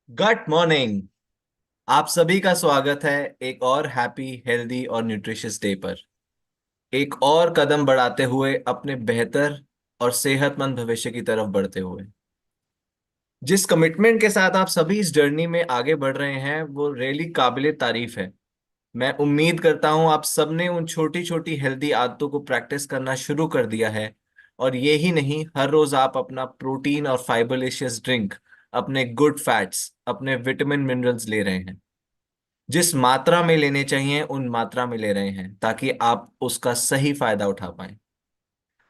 Good morning. आप सभी का स्वागत है एक और हैप्पी हेल्दी और न्यूट्रिशियस डे पर। एक और कदम बढ़ाते हुए अपने बेहतर और सेहतमंद भविष्य की तरफ बढ़ते हुए जिस कमिटमेंट के साथ आप सभी इस जर्नी में आगे बढ़ रहे हैं वो रियली काबिले तारीफ है। मैं उम्मीद करता हूं आप सबने उन छोटी छोटी हेल्दी आदतों को प्रैक्टिस करना शुरू कर दिया है। और ये ही नहीं, हर रोज आप अपना प्रोटीन और फाइबरलेशियस ड्रिंक, अपने गुड फैट्स, अपने विटामिन मिनरल्स ले रहे हैं। जिस मात्रा में लेने चाहिए उन मात्रा में ले रहे हैं ताकि आप उसका सही फायदा उठा पाएं।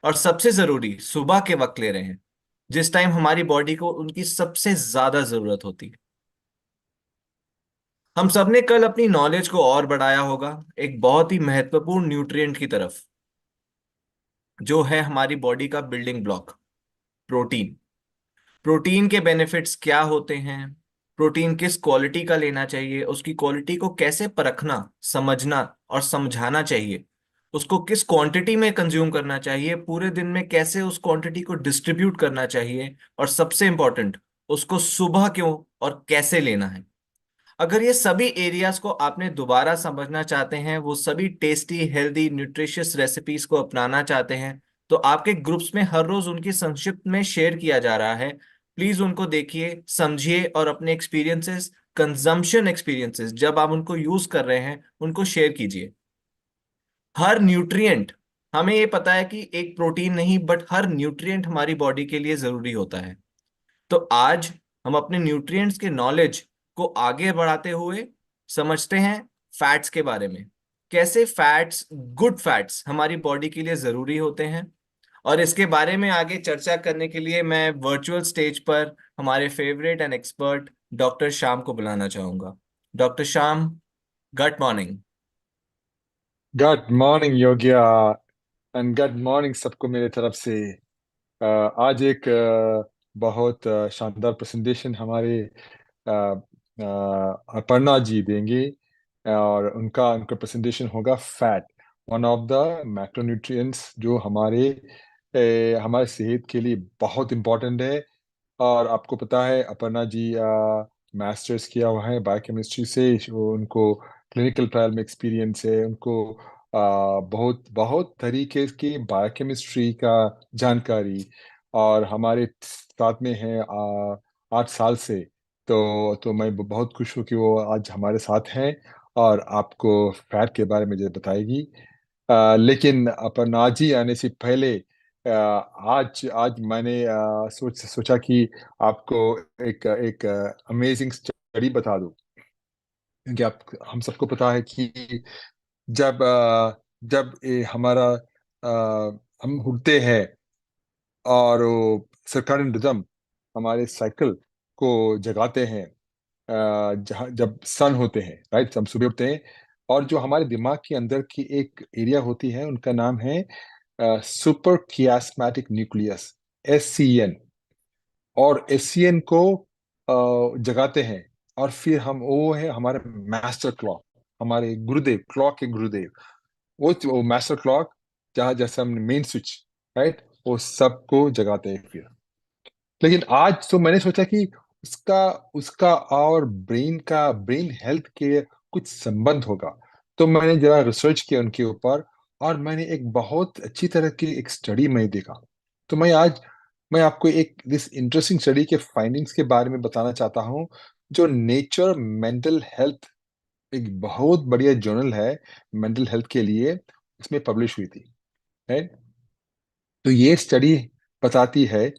और सबसे जरूरी, सुबह के वक्त ले रहे हैं, जिस टाइम हमारी बॉडी को उनकी सबसे ज्यादा जरूरत होती है। हम सबने कल अपनी नॉलेज को और बढ़ाया होगा एक बहुत ही महत्वपूर्ण न्यूट्रिएंट की तरफ, जो है हमारी बॉडी का बिल्डिंग ब्लॉक, प्रोटीन। प्रोटीन के बेनिफिट्स क्या होते हैं, प्रोटीन किस क्वालिटी का लेना चाहिए, उसकी क्वालिटी को कैसे परखना, समझना और समझाना चाहिए, उसको किस क्वांटिटी में कंज्यूम करना चाहिए, पूरे दिन में कैसे उस क्वांटिटी को डिस्ट्रीब्यूट करना चाहिए, और सबसे इंपॉर्टेंट, उसको सुबह क्यों और कैसे लेना है। अगर ये सभी एरियाज को आपने दोबारा समझना चाहते हैं, वो सभी टेस्टी हेल्दी न्यूट्रिशियस रेसिपीज को अपनाना चाहते हैं, तो आपके ग्रुप्स में हर रोज उनकी संक्षिप्त में शेयर किया जा रहा है। प्लीज उनको देखिए, समझिए और अपने एक्सपीरियंसेस, कंजम्पशन एक्सपीरियंसेस, जब आप उनको यूज कर रहे हैं उनको शेयर कीजिए। हर न्यूट्रिएंट, हमें ये पता है कि एक प्रोटीन नहीं बट हर न्यूट्रिएंट हमारी बॉडी के लिए जरूरी होता है। तो आज हम अपने न्यूट्रिएंट्स के नॉलेज को आगे बढ़ाते हुए समझते हैं फैट्स के बारे में। कैसे फैट्स, गुड फैट्स हमारी बॉडी के लिए जरूरी होते हैं। और इसके बारे में आगे चर्चा करने के लिए मैं वर्चुअल स्टेज पर हमारे favourite and expert doctor Shyam को बुलाना चाहूंगा। Doctor Shyam, good morning. Good morning Yogiya. And good morning सबको मेरे तरफ से। आज एक बहुत शानदार प्रेजेंटेशन हमारे अपर्णा जी देंगे। और उनका प्रेजेंटेशन होगा fat, one of the macronutrients जो हमारे सेहत के लिए बहुत इम्पोर्टेंट है। और आपको पता है अपर्णा जी मास्टर्स किया हुआ है बायोकेमिस्ट्री से। उनको क्लिनिकल ट्रायल में एक्सपीरियंस है। उनको बहुत बहुत तरीके की बायोकेमिस्ट्री का जानकारी। और हमारे साथ में है 8 साल से। तो मैं बहुत खुश हूँ कि वो आज हमारे साथ हैं और आपको फैट के बारे में जो बताएगी। लेकिन अपर्णा जी आने से पहले आज आज मैंने सोचा कि आपको एक एक अमेजिंग स्टडी बता दूं। क्योंकि आप हम सबको पता है कि जब जब ये हमारा हम उठते हैं और वो सर्कैडियन रिदम हमारे साइकिल को जगाते हैं। जहाँ जब सन होते हैं, राइट, हम सुबह उठते हैं। और जो हमारे दिमाग के अंदर की एक एरिया होती है उनका नाम है सुपर कियास्मेटिक न्यूक्लियस, SCN। और SCN को जगाते हैं। और फिर हम वो है हमारे मास्टर क्लॉक, हमारे गुरुदेव, क्लॉक के गुरुदेव। वो मास्टर क्लॉक जहाँ जैसे हमने मेन स्विच, राइट, वो सबको जगाते हैं फिर। लेकिन आज तो मैंने सोचा कि उसका उसका और ब्रेन हेल्थ के कुछ संबंध होगा। तो मैंने जरा रिसर्च किया उनके ऊपर। और मैंने एक बहुत अच्छी तरह की एक स्टडी में देखा। तो मैं आपको एक दिस इंटरेस्टिंग स्टडी के फाइंडिंग्स के बारे में बताना चाहता हूँ, जो नेचर मेंटल हेल्थ, एक बहुत बढ़िया जर्नल है मेंटल हेल्थ के लिए, इसमें पब्लिश हुई थी, है। तो ये स्टडी बताती है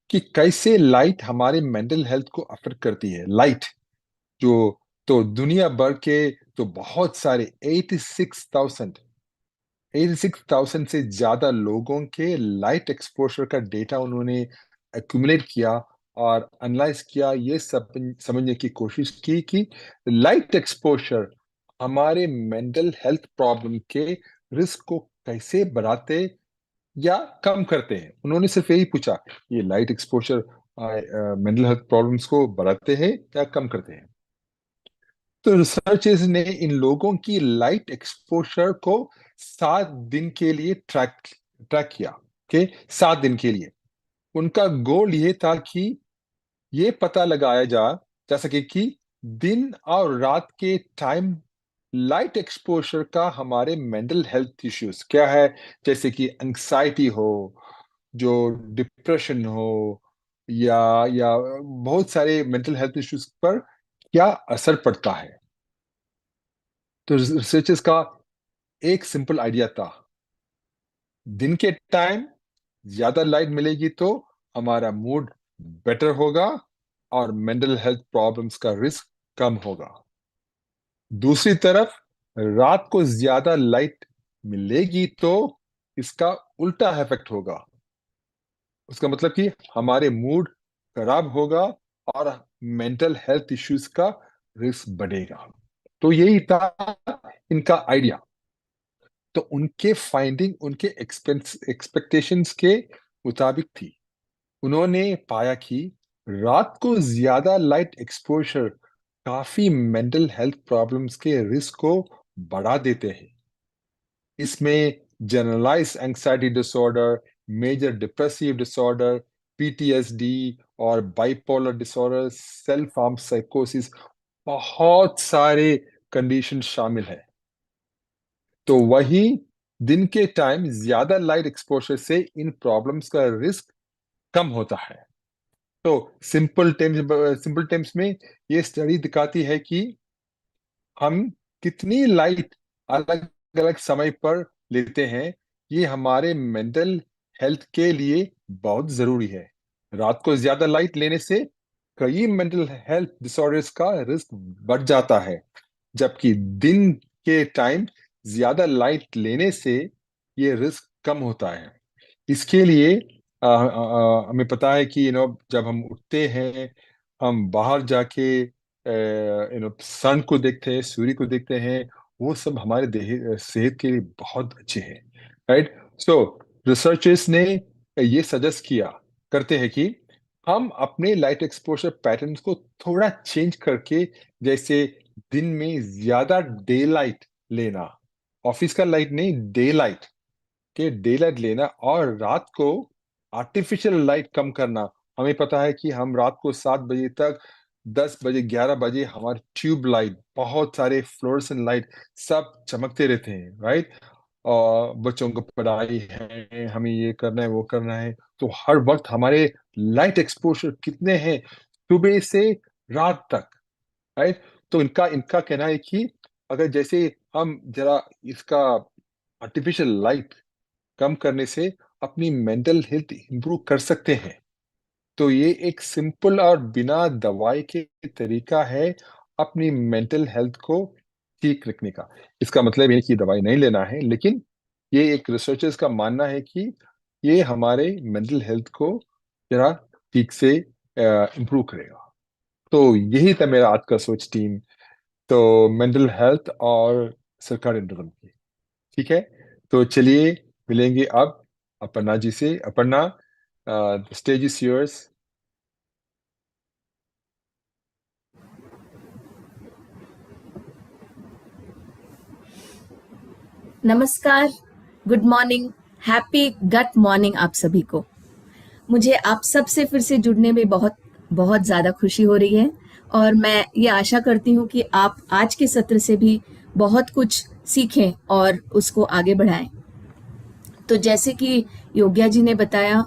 कि कैसे लाइट हमारे मेंटल हेल्थ को अफेक्ट करती है। लाइट जो, तो दुनिया भर के, तो बहुत सारे 86,000 से ज्यादा लोगों के लाइट एक्सपोजर का डेटा उन्होंने एक्यूमुलेट किया और एनालाइज किया। ये सब समझने की कोशिश की कि लाइट एक्सपोजर हमारे मेंटल हेल्थ प्रॉब्लम के रिस्क को कैसे बढ़ाते या कम करते हैं। उन्होंने सिर्फ यही पूछा, ये light exposure mental health problems को बढ़ाते हैं या कम करते हैं। तो रिसर्चर्स ने इन लोगों की लाइट एक्सपोजर को 7 दिन के लिए ट्रैक ट्रैक किया। ओके, 7 दिन के लिए उनका गोल ये था कि ये पता लगाया जा जैसा कि दिन और रात के टाइम लाइट एक्सपोजर का हमारे मेंटल हेल्थ इश्यूज क्या है, जैसे कि एंग्जाइटी हो, जो डिप्रेशन हो, या बहुत सारे मेंटल हेल्थ इश्यूज पर क्या असर पड़ता है। तो रिसर्चर्स का एक सिंपल आइडिया था, दिन के टाइम ज्यादा लाइट मिलेगी तो हमारा मूड बेटर होगा और मेंटल हेल्थ प्रॉब्लम्स का रिस्क कम होगा। दूसरी तरफ रात को ज्यादा लाइट मिलेगी तो इसका उल्टा इफेक्ट होगा। उसका मतलब कि हमारे मूड खराब होगा और मेंटल हेल्थ इश्यूज का रिस्क बढ़ेगा। तो यही था इनका आइडिया। तो उनके फाइंडिंग उनके एक्सपेक्टेशंस के मुताबिक थी। उन्होंने पाया कि रात को ज्यादा लाइट एक्सपोजर काफी मेंटल हेल्थ प्रॉब्लम्स के रिस्क को बढ़ा देते हैं। इसमें generalize anxiety disorder, major depressive disorder, PTSD और बाइपोलर डिसऑर्डर, सेल्फ हार्म साइकोसिस, बहुत सारे कंडीशन शामिल है। तो वही दिन के टाइम ज्यादा लाइट एक्सपोजर से इन प्रॉब्लम्स का रिस्क कम होता है। तो सिंपल टर्म्स में ये स्टडी दिखाती है कि हम कितनी लाइट अलग अलग समय पर लेते हैं, ये हमारे मेंटल हेल्थ के लिए बहुत जरूरी है। रात को ज्यादा लाइट लेने से कई मेंटल हेल्थ डिसऑर्डर्स का रिस्क बढ़ जाता है, जबकि दिन के टाइम ज्यादा लाइट लेने से ये रिस्क कम होता है। इसके लिए हमें पता है कि जब हम उठते हैं, हम बाहर जाके सन को देखते हैं, सूर्य को देखते हैं, वो सब हमारे देह सेहत के लिए बहुत अच्छे हैं। राइट। सो रिसर्चर्स ने ये सजेस्ट किया करते हैं कि हम अपने लाइट एक्सपोजर पैटर्न्स को थोड़ा चेंज करके, जैसे दिन में ज्यादा डे लाइट लेना, ऑफिस का लाइट नहीं, डे लाइट के डे लाइट लेना, और रात को आर्टिफिशियल लाइट कम करना। हमें पता है कि हम रात को 7 बजे तक, 10 बजे, 11 बजे हमारे ट्यूब लाइट, बहुत सारे फ्लोरेसेंट लाइट सब चमकते रहते हैं। राइट। और बच्चों को पढ़ाई है, हमें ये करना है, वो करना है, तो हर वक्त हमारे लाइट एक्सपोजर कितने हैं, सुबह से रात तक। राइट। तो इनका इनका कहना है कि अगर जैसे हम जरा इसका आर्टिफिशियल लाइट कम करने से अपनी मेंटल हेल्थ इंप्रूव कर सकते हैं, तो ये एक सिंपल और बिना दवाई के तरीका है अपनी मेंटल हेल्थ को ठीक रखने का। इसका मतलब ये कि दवाई नहीं लेना है, लेकिन ये एक रिसर्चर्स का मानना है कि ये हमारे मेंटल हेल्थ को जरा ठीक से इम्प्रूव करेगा। तो यही था मेरा आज का सोच टीम। तो मेंटल हेल्थ और सरकार इंटरनल की। ठीक है। तो चलिए मिलेंगे अब अपर्णा जी से। Aparna, the stage is yours. नमस्कार, गुड मॉर्निंग, हैप्पी गट मॉर्निंग आप सभी को। मुझे आप सब से फिर से जुड़ने में बहुत बहुत ज़्यादा खुशी हो रही है और मैं ये आशा करती हूँ कि आप आज के सत्र से भी बहुत कुछ सीखें और उसको आगे बढ़ाएं। तो जैसे कि योग्या जी ने बताया,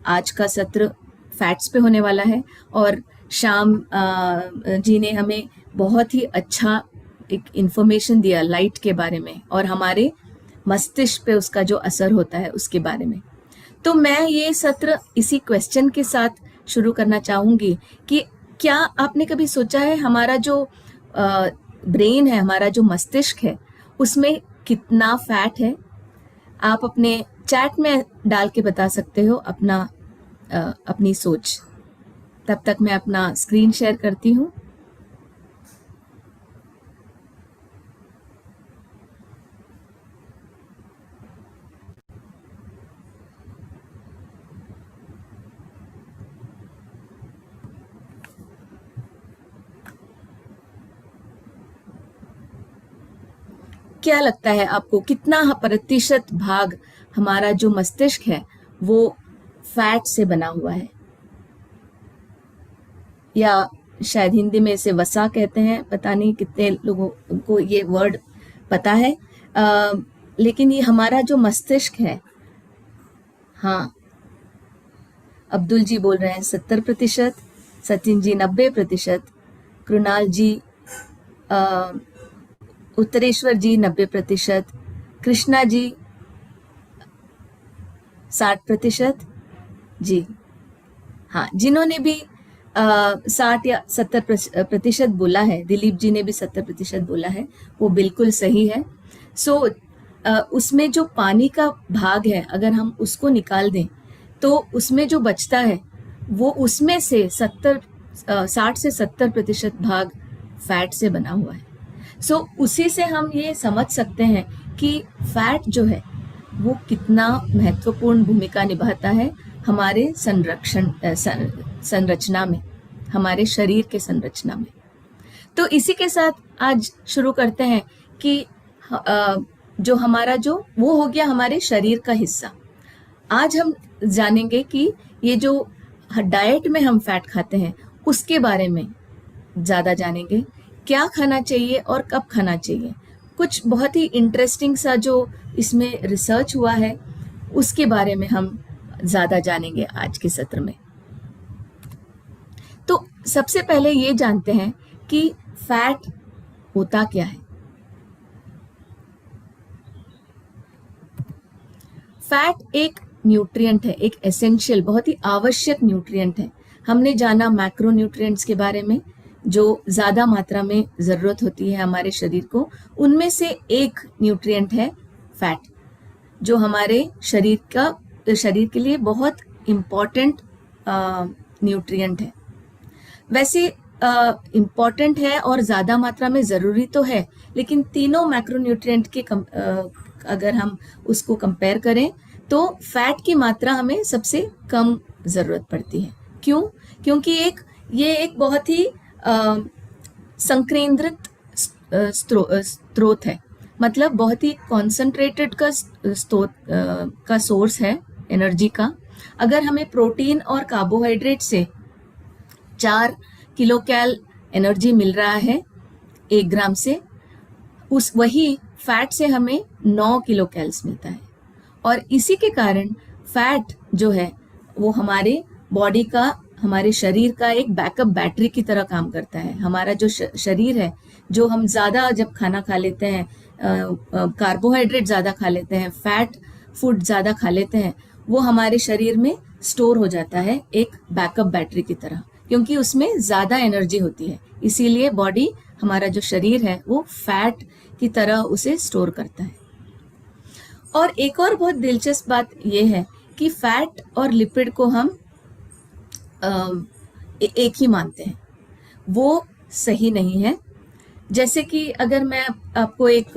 आज का सत्र फैट्स पे होने वाला है और शाम जी ने हमें बहुत ही अच्छा एक इन्फॉर्मेशन दिया लाइट के बारे में और हमारे मस्तिष्क पे उसका जो असर होता है उसके बारे में। तो मैं ये सत्र इसी क्वेश्चन के साथ शुरू करना चाहूँगी कि क्या आपने कभी सोचा है हमारा जो ब्रेन है, हमारा जो मस्तिष्क है, उसमें कितना फैट है? आप अपने चैट में डाल के बता सकते हो अपनी सोच। तब तक मैं अपना स्क्रीन शेयर करती हूँ। क्या लगता है आपको कितना प्रतिशत भाग हमारा जो मस्तिष्क है वो फैट से बना हुआ है? या शायद हिंदी में इसे वसा कहते हैं, पता नहीं कितने लोगों को ये वर्ड पता है। लेकिन ये हमारा जो मस्तिष्क है, हाँ, अब्दुल जी बोल रहे हैं 70%, सचिन जी 90%, कृणाल जी, उत्तरेश्वर जी 90%, कृष्णा जी 60%। जी हाँ, जिन्होंने भी 60 या 70% बोला है, दिलीप जी ने भी 70% बोला है, वो बिल्कुल सही है। सो उसमें जो पानी का भाग है, अगर हम उसको निकाल दें तो उसमें जो बचता है वो उसमें से 60 से 70% भाग फैट से बना हुआ है। सो उसी से हम ये समझ सकते हैं कि फैट जो है वो कितना महत्वपूर्ण भूमिका निभाता है हमारे संरचना में, हमारे शरीर के संरचना में। तो इसी के साथ आज शुरू करते हैं कि जो हमारा जो वो हो गया हमारे शरीर का हिस्सा। आज हम जानेंगे कि ये जो डाइट में हम फैट खाते हैं उसके बारे में ज़्यादा जानेंगे, क्या खाना चाहिए और कब खाना चाहिए। कुछ बहुत ही इंटरेस्टिंग सा जो इसमें रिसर्च हुआ है उसके बारे में हम ज़्यादा जानेंगे आज के सत्र में। तो सबसे पहले ये जानते हैं कि फैट होता क्या है। फैट एक न्यूट्रिएंट है, एक एसेंशियल, बहुत ही आवश्यक न्यूट्रिएंट है। हमने जाना मैक्रो न्यूट्रिएंट्स के बारे में, जो ज़्यादा मात्रा में ज़रूरत होती है हमारे शरीर को। उनमें से एक न्यूट्रिएंट है फैट, जो हमारे शरीर के लिए बहुत इम्पॉर्टेंट न्यूट्रिएंट है। वैसे इम्पॉर्टेंट है और ज़्यादा मात्रा में ज़रूरी तो है, लेकिन तीनों मैक्रो न्यूट्रिएंट के अगर हम उसको कंपेयर करें तो फैट की मात्रा हमें सबसे कम ज़रूरत पड़ती है। क्यों? क्योंकि ये एक बहुत ही संकेंद्रित स्रोत है, मतलब बहुत ही कॉन्सेंट्रेटेड का सोर्स है एनर्जी का। अगर हमें प्रोटीन और कार्बोहाइड्रेट से 4 किलो कैल एनर्जी मिल रहा है 1 ग्राम से, वही फैट से हमें 9 किलो कैल्स मिलता है। और इसी के कारण फैट जो है वो हमारे बॉडी का, हमारे शरीर का एक बैकअप बैटरी की तरह काम करता है। हमारा जो शरीर है, जो हम ज़्यादा जब खाना खा लेते हैं, कार्बोहाइड्रेट ज़्यादा खा लेते हैं, फैट फूड ज़्यादा खा लेते हैं, वो हमारे शरीर में स्टोर हो जाता है एक बैकअप बैटरी की तरह, क्योंकि उसमें ज़्यादा एनर्जी होती है। इसीलिए बॉडी, हमारा जो शरीर है वो फैट की तरह उसे स्टोर करता है। और एक और बहुत दिलचस्प बात यह है कि फैट और लिपिड को हम एक ही मानते हैं। वो सही नहीं है। जैसे कि अगर मैं आपको एक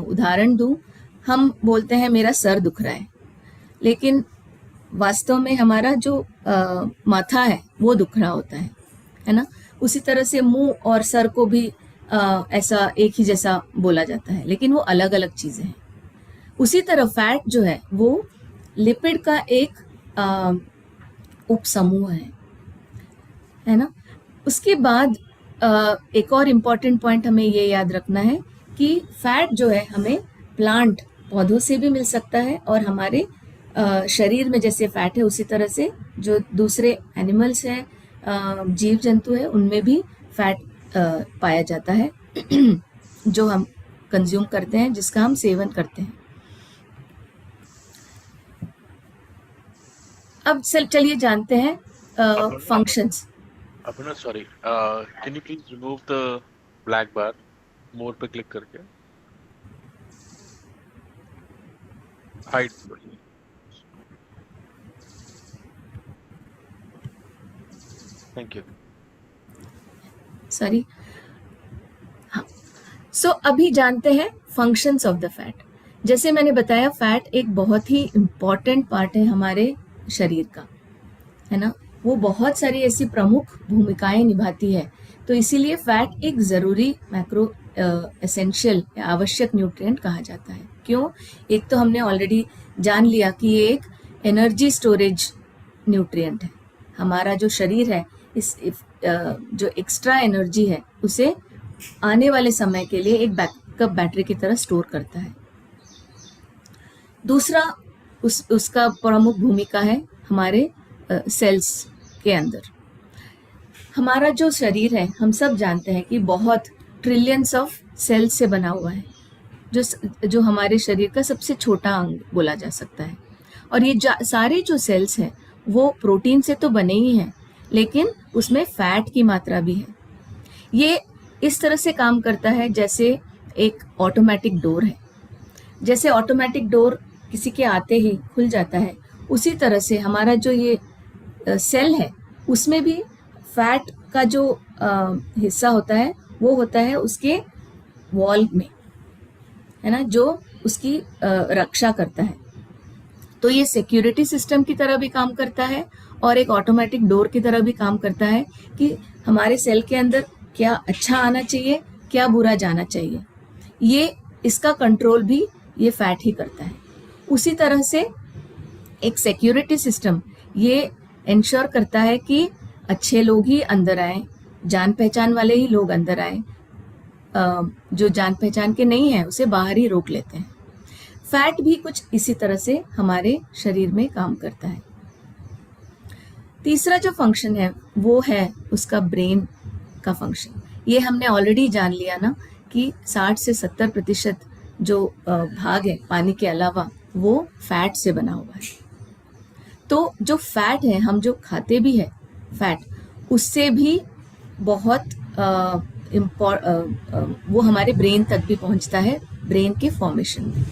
उदाहरण दूं, हम बोलते हैं मेरा सर दुख रहा है, लेकिन वास्तव में हमारा जो माथा है वो दुख रहा होता है ना। उसी तरह से मुंह और सर को भी ऐसा एक ही जैसा बोला जाता है, लेकिन वो अलग अलग चीज़ें हैं। उसी तरह फैट जो है वो लिपिड का एक उपसमूह है ना। उसके बाद एक और इम्पॉर्टेंट पॉइंट हमें ये याद रखना है कि फैट जो है हमें प्लांट, पौधों से भी मिल सकता है, और हमारे शरीर में जैसे फैट है उसी तरह से जो दूसरे एनिमल्स हैं, जीव जंतु है, उनमें भी फैट पाया जाता है जो हम कंज्यूम करते हैं, जिसका हम सेवन करते हैं। अब चलिए जानते हैं फंक्शंस। अपना sorry, can you please remove the black bar, more पे क्लिक करके हाइड। Thank you. सॉरी। हाँ, सो अभी जानते हैं फंक्शंस ऑफ द फैट। जैसे मैंने बताया, फैट एक बहुत ही इम्पॉर्टेंट पार्ट है हमारे शरीर का, है ना। वो बहुत सारी ऐसी प्रमुख भूमिकाएं निभाती है, तो इसीलिए फैट एक ज़रूरी मैक्रो एसेंशियल या आवश्यक न्यूट्रिएंट कहा जाता है। क्यों? एक तो हमने ऑलरेडी जान लिया कि ये एक एनर्जी स्टोरेज न्यूट्रिएंट है। हमारा जो शरीर है, जो एक्स्ट्रा एनर्जी है उसे आने वाले समय के लिए एक बैकअप बैटरी की तरह स्टोर करता है। दूसरा उसका प्रमुख भूमिका है हमारे सेल्स के अंदर। हमारा जो शरीर है, हम सब जानते हैं कि बहुत ट्रिलियंस ऑफ सेल्स से बना हुआ है, जो हमारे शरीर का सबसे छोटा अंग बोला जा सकता है। और ये सारे जो सेल्स हैं वो प्रोटीन से तो बने ही हैं, लेकिन उसमें फैट की मात्रा भी है। ये इस तरह से काम करता है जैसे एक ऑटोमेटिक डोर है। जैसे ऑटोमेटिक डोर किसी के आते ही खुल जाता है, उसी तरह से हमारा जो ये सेल है उसमें भी फैट का जो हिस्सा होता है वो होता है उसके वॉल में, है ना, जो उसकी रक्षा करता है। तो ये सिक्योरिटी सिस्टम की तरह भी काम करता है और एक ऑटोमेटिक डोर की तरह भी काम करता है कि हमारे सेल के अंदर क्या अच्छा आना चाहिए, क्या बुरा जाना चाहिए। ये इसका कंट्रोल भी ये फैट ही करता है। उसी तरह से एक सिक्योरिटी सिस्टम ये इंश्योर करता है कि अच्छे लोग ही अंदर आए, जान पहचान वाले ही लोग अंदर आए, जो जान पहचान के नहीं है उसे बाहर ही रोक लेते हैं। फैट भी कुछ इसी तरह से हमारे शरीर में काम करता है। तीसरा जो फंक्शन है वो है उसका ब्रेन का फंक्शन। ये हमने ऑलरेडी जान लिया ना कि 60 से 70% जो भाग है पानी के अलावा वो फैट से बना हुआ है। तो जो फैट है, हम जो खाते भी है फैट, उससे भी बहुत वो हमारे ब्रेन तक भी पहुंचता है, ब्रेन के फॉर्मेशन में।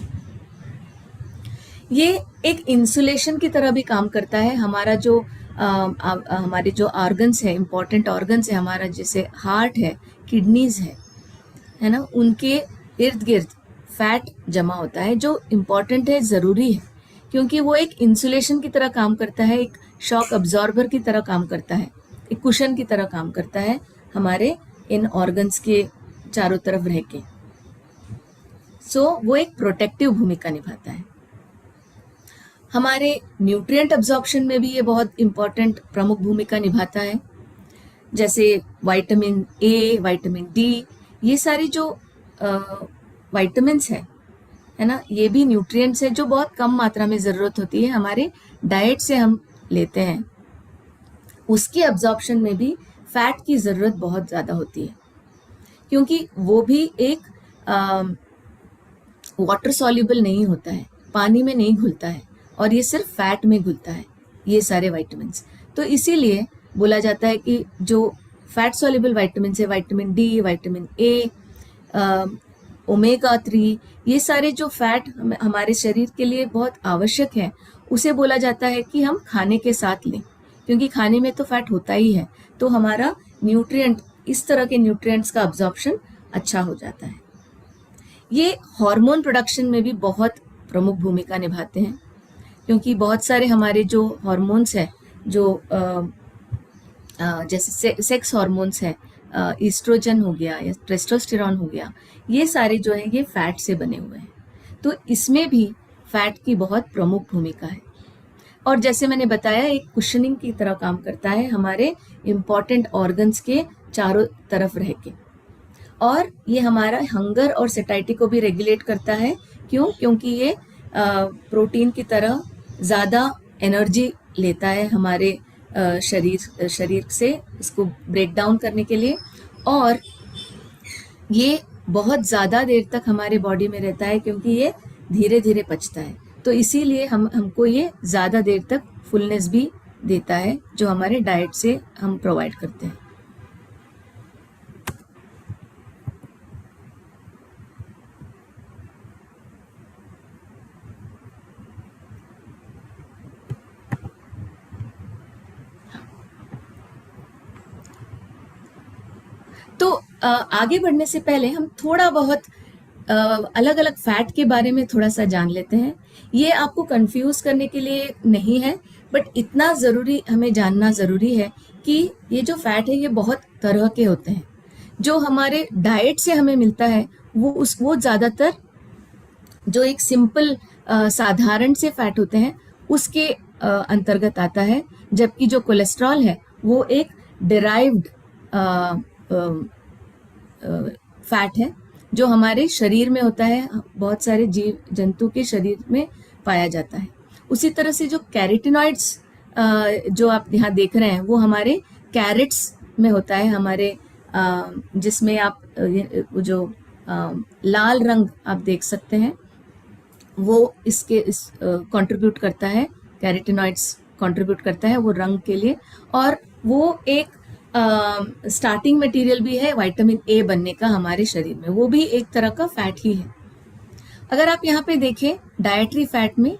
ये एक इंसुलेशन की तरह भी काम करता है। हमारा जो हमारे जो ऑर्गन्स है, इंपॉर्टेंट ऑर्गन्स है हमारा, जैसे हार्ट है, किडनीज है ना, उनके इर्द गिर्द फैट जमा होता है, जो इम्पॉर्टेंट है, ज़रूरी है, क्योंकि वो एक इंसुलेशन की तरह काम करता है, एक शॉक अब्जॉर्बर की तरह काम करता है, एक कुशन की तरह काम करता है हमारे इन ऑर्गन्स के चारों तरफ रह के। वो एक प्रोटेक्टिव भूमिका निभाता है। हमारे न्यूट्रिएंट अब्जॉर्प्शन में भी ये बहुत इम्पॉर्टेंट प्रमुख भूमिका निभाता है। जैसे विटामिन ए, विटामिन डी, ये सारी जो विटामिन्स है ना, ये भी न्यूट्रिएंट्स है जो बहुत कम मात्रा में ज़रूरत होती है, हमारे डाइट से हम लेते हैं। उसके अब्जॉर्प्शन में भी फैट की ज़रूरत बहुत ज़्यादा होती है, क्योंकि वो भी एक वाटर सॉल्युबल नहीं होता है, पानी में नहीं घुलता है, और ये सिर्फ फैट में घुलता है, ये सारे विटामिन्स। तो इसीलिए बोला जाता है कि जो फैट सॉल्युबल विटामिन्स है, vitamin D, vitamin A, omega 3, ये सारे जो फैट हमारे शरीर के लिए बहुत आवश्यक है, उसे बोला जाता है कि हम खाने के साथ लें, क्योंकि खाने में तो फैट होता ही है, तो हमारा न्यूट्रिएंट, इस तरह के न्यूट्रिएंट्स का अब्जॉर्प्शन अच्छा हो जाता है। ये हार्मोन प्रोडक्शन में भी बहुत प्रमुख भूमिका निभाते हैं, क्योंकि बहुत सारे हमारे जो हार्मोन्स हैं, जो जैसे सेक्स हार्मोन्स हैं, ईस्ट्रोजन हो गया या टेस्टोस्टेरॉन हो गया, ये सारे जो हैं ये फैट से बने हुए हैं। तो इसमें भी फैट की बहुत प्रमुख भूमिका है। और जैसे मैंने बताया, एक कुशनिंग की तरह काम करता है हमारे इम्पॉर्टेंट ऑर्गन्स के चारों तरफ रह के। और ये हमारा हंगर और सेटाइटी को भी रेगुलेट करता है। क्यों? क्योंकि ये प्रोटीन की तरह ज़्यादा एनर्जी लेता है हमारे शरीर से, इसको ब्रेक डाउन करने के लिए, और ये बहुत ज़्यादा देर तक हमारे बॉडी में रहता है, क्योंकि ये धीरे धीरे पचता है। तो इसीलिए हमको ये ज़्यादा देर तक फुलनेस भी देता है, जो हमारे डाइट से हम प्रोवाइड करते हैं। तो आगे बढ़ने से पहले हम थोड़ा बहुत अलग अलग फैट के बारे में थोड़ा सा जान लेते हैं। ये आपको कंफ्यूज करने के लिए नहीं है, बट इतना ज़रूरी हमें जानना ज़रूरी है कि ये जो फैट है ये बहुत तरह के होते हैं। जो हमारे डाइट से हमें मिलता है वो ज़्यादातर जो एक सिंपल साधारण से फैट होते हैं उसके अंतर्गत आता है, जबकि जो कोलेस्ट्रॉल है वो एक डिराइव्ड फैट है जो हमारे शरीर में होता है, बहुत सारे जीव जंतु के शरीर में पाया जाता है। उसी तरह से जो कैरोटीनॉइड्स जो आप यहाँ देख रहे हैं वो हमारे कैरेट्स में होता है, हमारे जिसमें आप जो लाल रंग आप देख सकते हैं वो इसके कंट्रीब्यूट करता है, कैरोटीनॉइड्स कंट्रीब्यूट करता है वो रंग के लिए, और वो एक स्टार्टिंग मटेरियल भी है विटामिन ए बनने का हमारे शरीर में, वो भी एक तरह का फैट ही है। अगर आप यहाँ पे देखें डाइटरी फैट में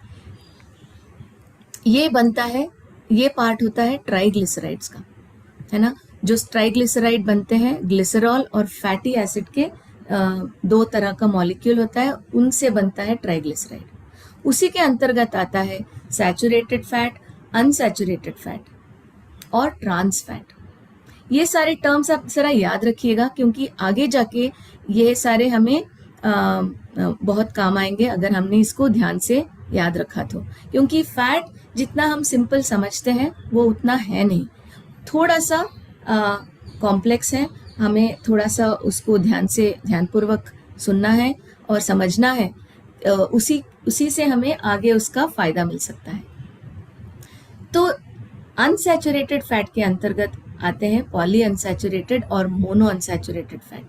ये बनता है, ये पार्ट होता है ट्राइग्लिसराइड्स का, है ना। जो ट्राइग्लिसराइड बनते हैं ग्लिसरॉल और फैटी एसिड के दो तरह का मॉलिक्यूल होता है, उनसे बनता है ट्राइग्लिसराइड। उसी के अंतर्गत आता है सैचुरेटेड फैट, अनसैचुरेटेड फैट और ट्रांस फैट। ये सारे टर्म्स आप जरा याद रखिएगा क्योंकि आगे जाके ये सारे हमें बहुत काम आएंगे अगर हमने इसको ध्यान से याद रखा तो, क्योंकि फैट जितना हम सिंपल समझते हैं वो उतना है नहीं, थोड़ा सा कॉम्प्लेक्स है, हमें थोड़ा सा उसको ध्यानपूर्वक सुनना है और समझना है, उसी से हमें आगे उसका फायदा मिल सकता है। तो अनसैचुरेटेड फैट के अंतर्गत आते हैं पॉली अनसैचुरेटेड और मोनो अनसैचुरेटेड फैट,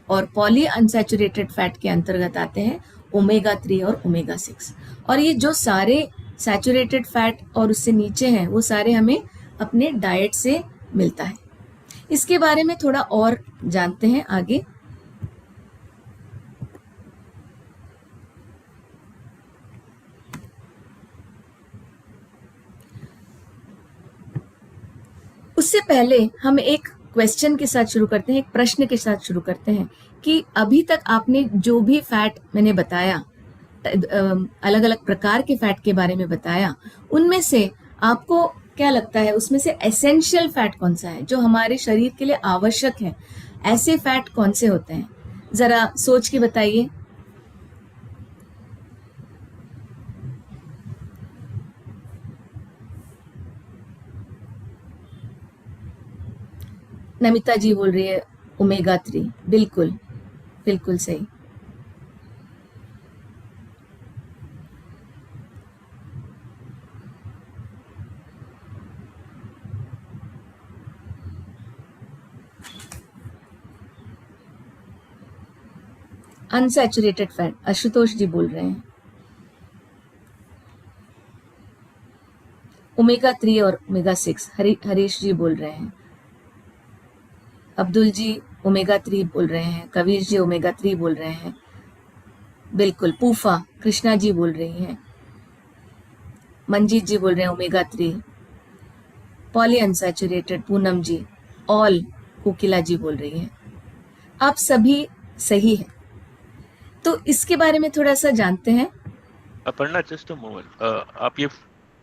और पॉली अनसैचुरेटेड फैट के अंतर्गत आते हैं ओमेगा 3 और ओमेगा 6। और ये जो सारे सैचुरेटेड फैट और उससे नीचे हैं वो सारे हमें अपने डाइट से मिलता है। इसके बारे में थोड़ा और जानते हैं आगे। उससे पहले हम एक क्वेश्चन के साथ शुरू करते हैं, एक प्रश्न के साथ शुरू करते हैं कि अभी तक आपने जो भी फैट मैंने बताया, अलग अलग प्रकार के फैट के बारे में बताया, उनमें से आपको क्या लगता है उसमें से एसेंशियल फैट कौन सा है जो हमारे शरीर के लिए आवश्यक है? ऐसे फैट कौन से होते हैं, जरा सोच के बताइए। नमिता जी बोल रही है ओमेगा 3, बिल्कुल बिल्कुल सही। अनसैचुरेटेड फैट आशुतोष जी बोल रहे हैं ओमेगा 3 और ओमेगा 6, हरीश जी बोल रहे हैं, अब्दुल जी ओमेगा 3 बोल रहे हैं, कबीर जी ओमेगा 3 बोल रहे हैं, बिल्कुल। पूफा कृष्णा जी बोल रही हैं, मंजीत जी बोल रहे हैं ओमेगा 3, पॉली अनसैचुरेटेड पूनम जी, ऑल कोकिला जी बोल रही हैं। आप सभी सही है। तो इसके बारे में थोड़ा सा जानते हैं। अपर्णा जस्ट अ मोमेंट, आप ये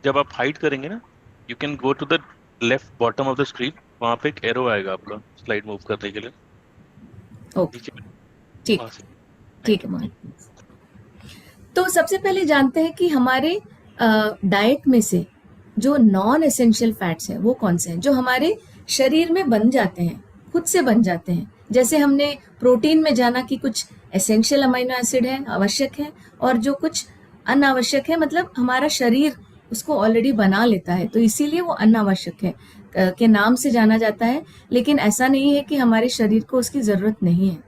जब आप हाइड करेंगे ना, you can go to the left bottom of the screen, वहां पे एक एरो आएगा आपका स्लाइड मूव करने के लिए। ओके ठीक, वहां से। ठीक है मोहन। तो सबसे पहले जानते हैं कि हमारे डाइट में से जो नॉन एसेंशियल फैट्स हैं वो कौन से हैं जो हमारे शरीर में बन जाते हैं, खुद से बन जाते हैं। जैसे हमने प्रोटीन में जाना कि कुछ एसेंशियल अमीनो एसिड है, आवश्यक है, और जो कुछ अनावश्यक है, मतलब हमारा शरीर उसको ऑलरेडी बना लेता है, तो इसीलिए वो अनावश्यक है के नाम से जाना जाता है। लेकिन ऐसा नहीं है कि हमारे शरीर को उसकी ज़रूरत नहीं है।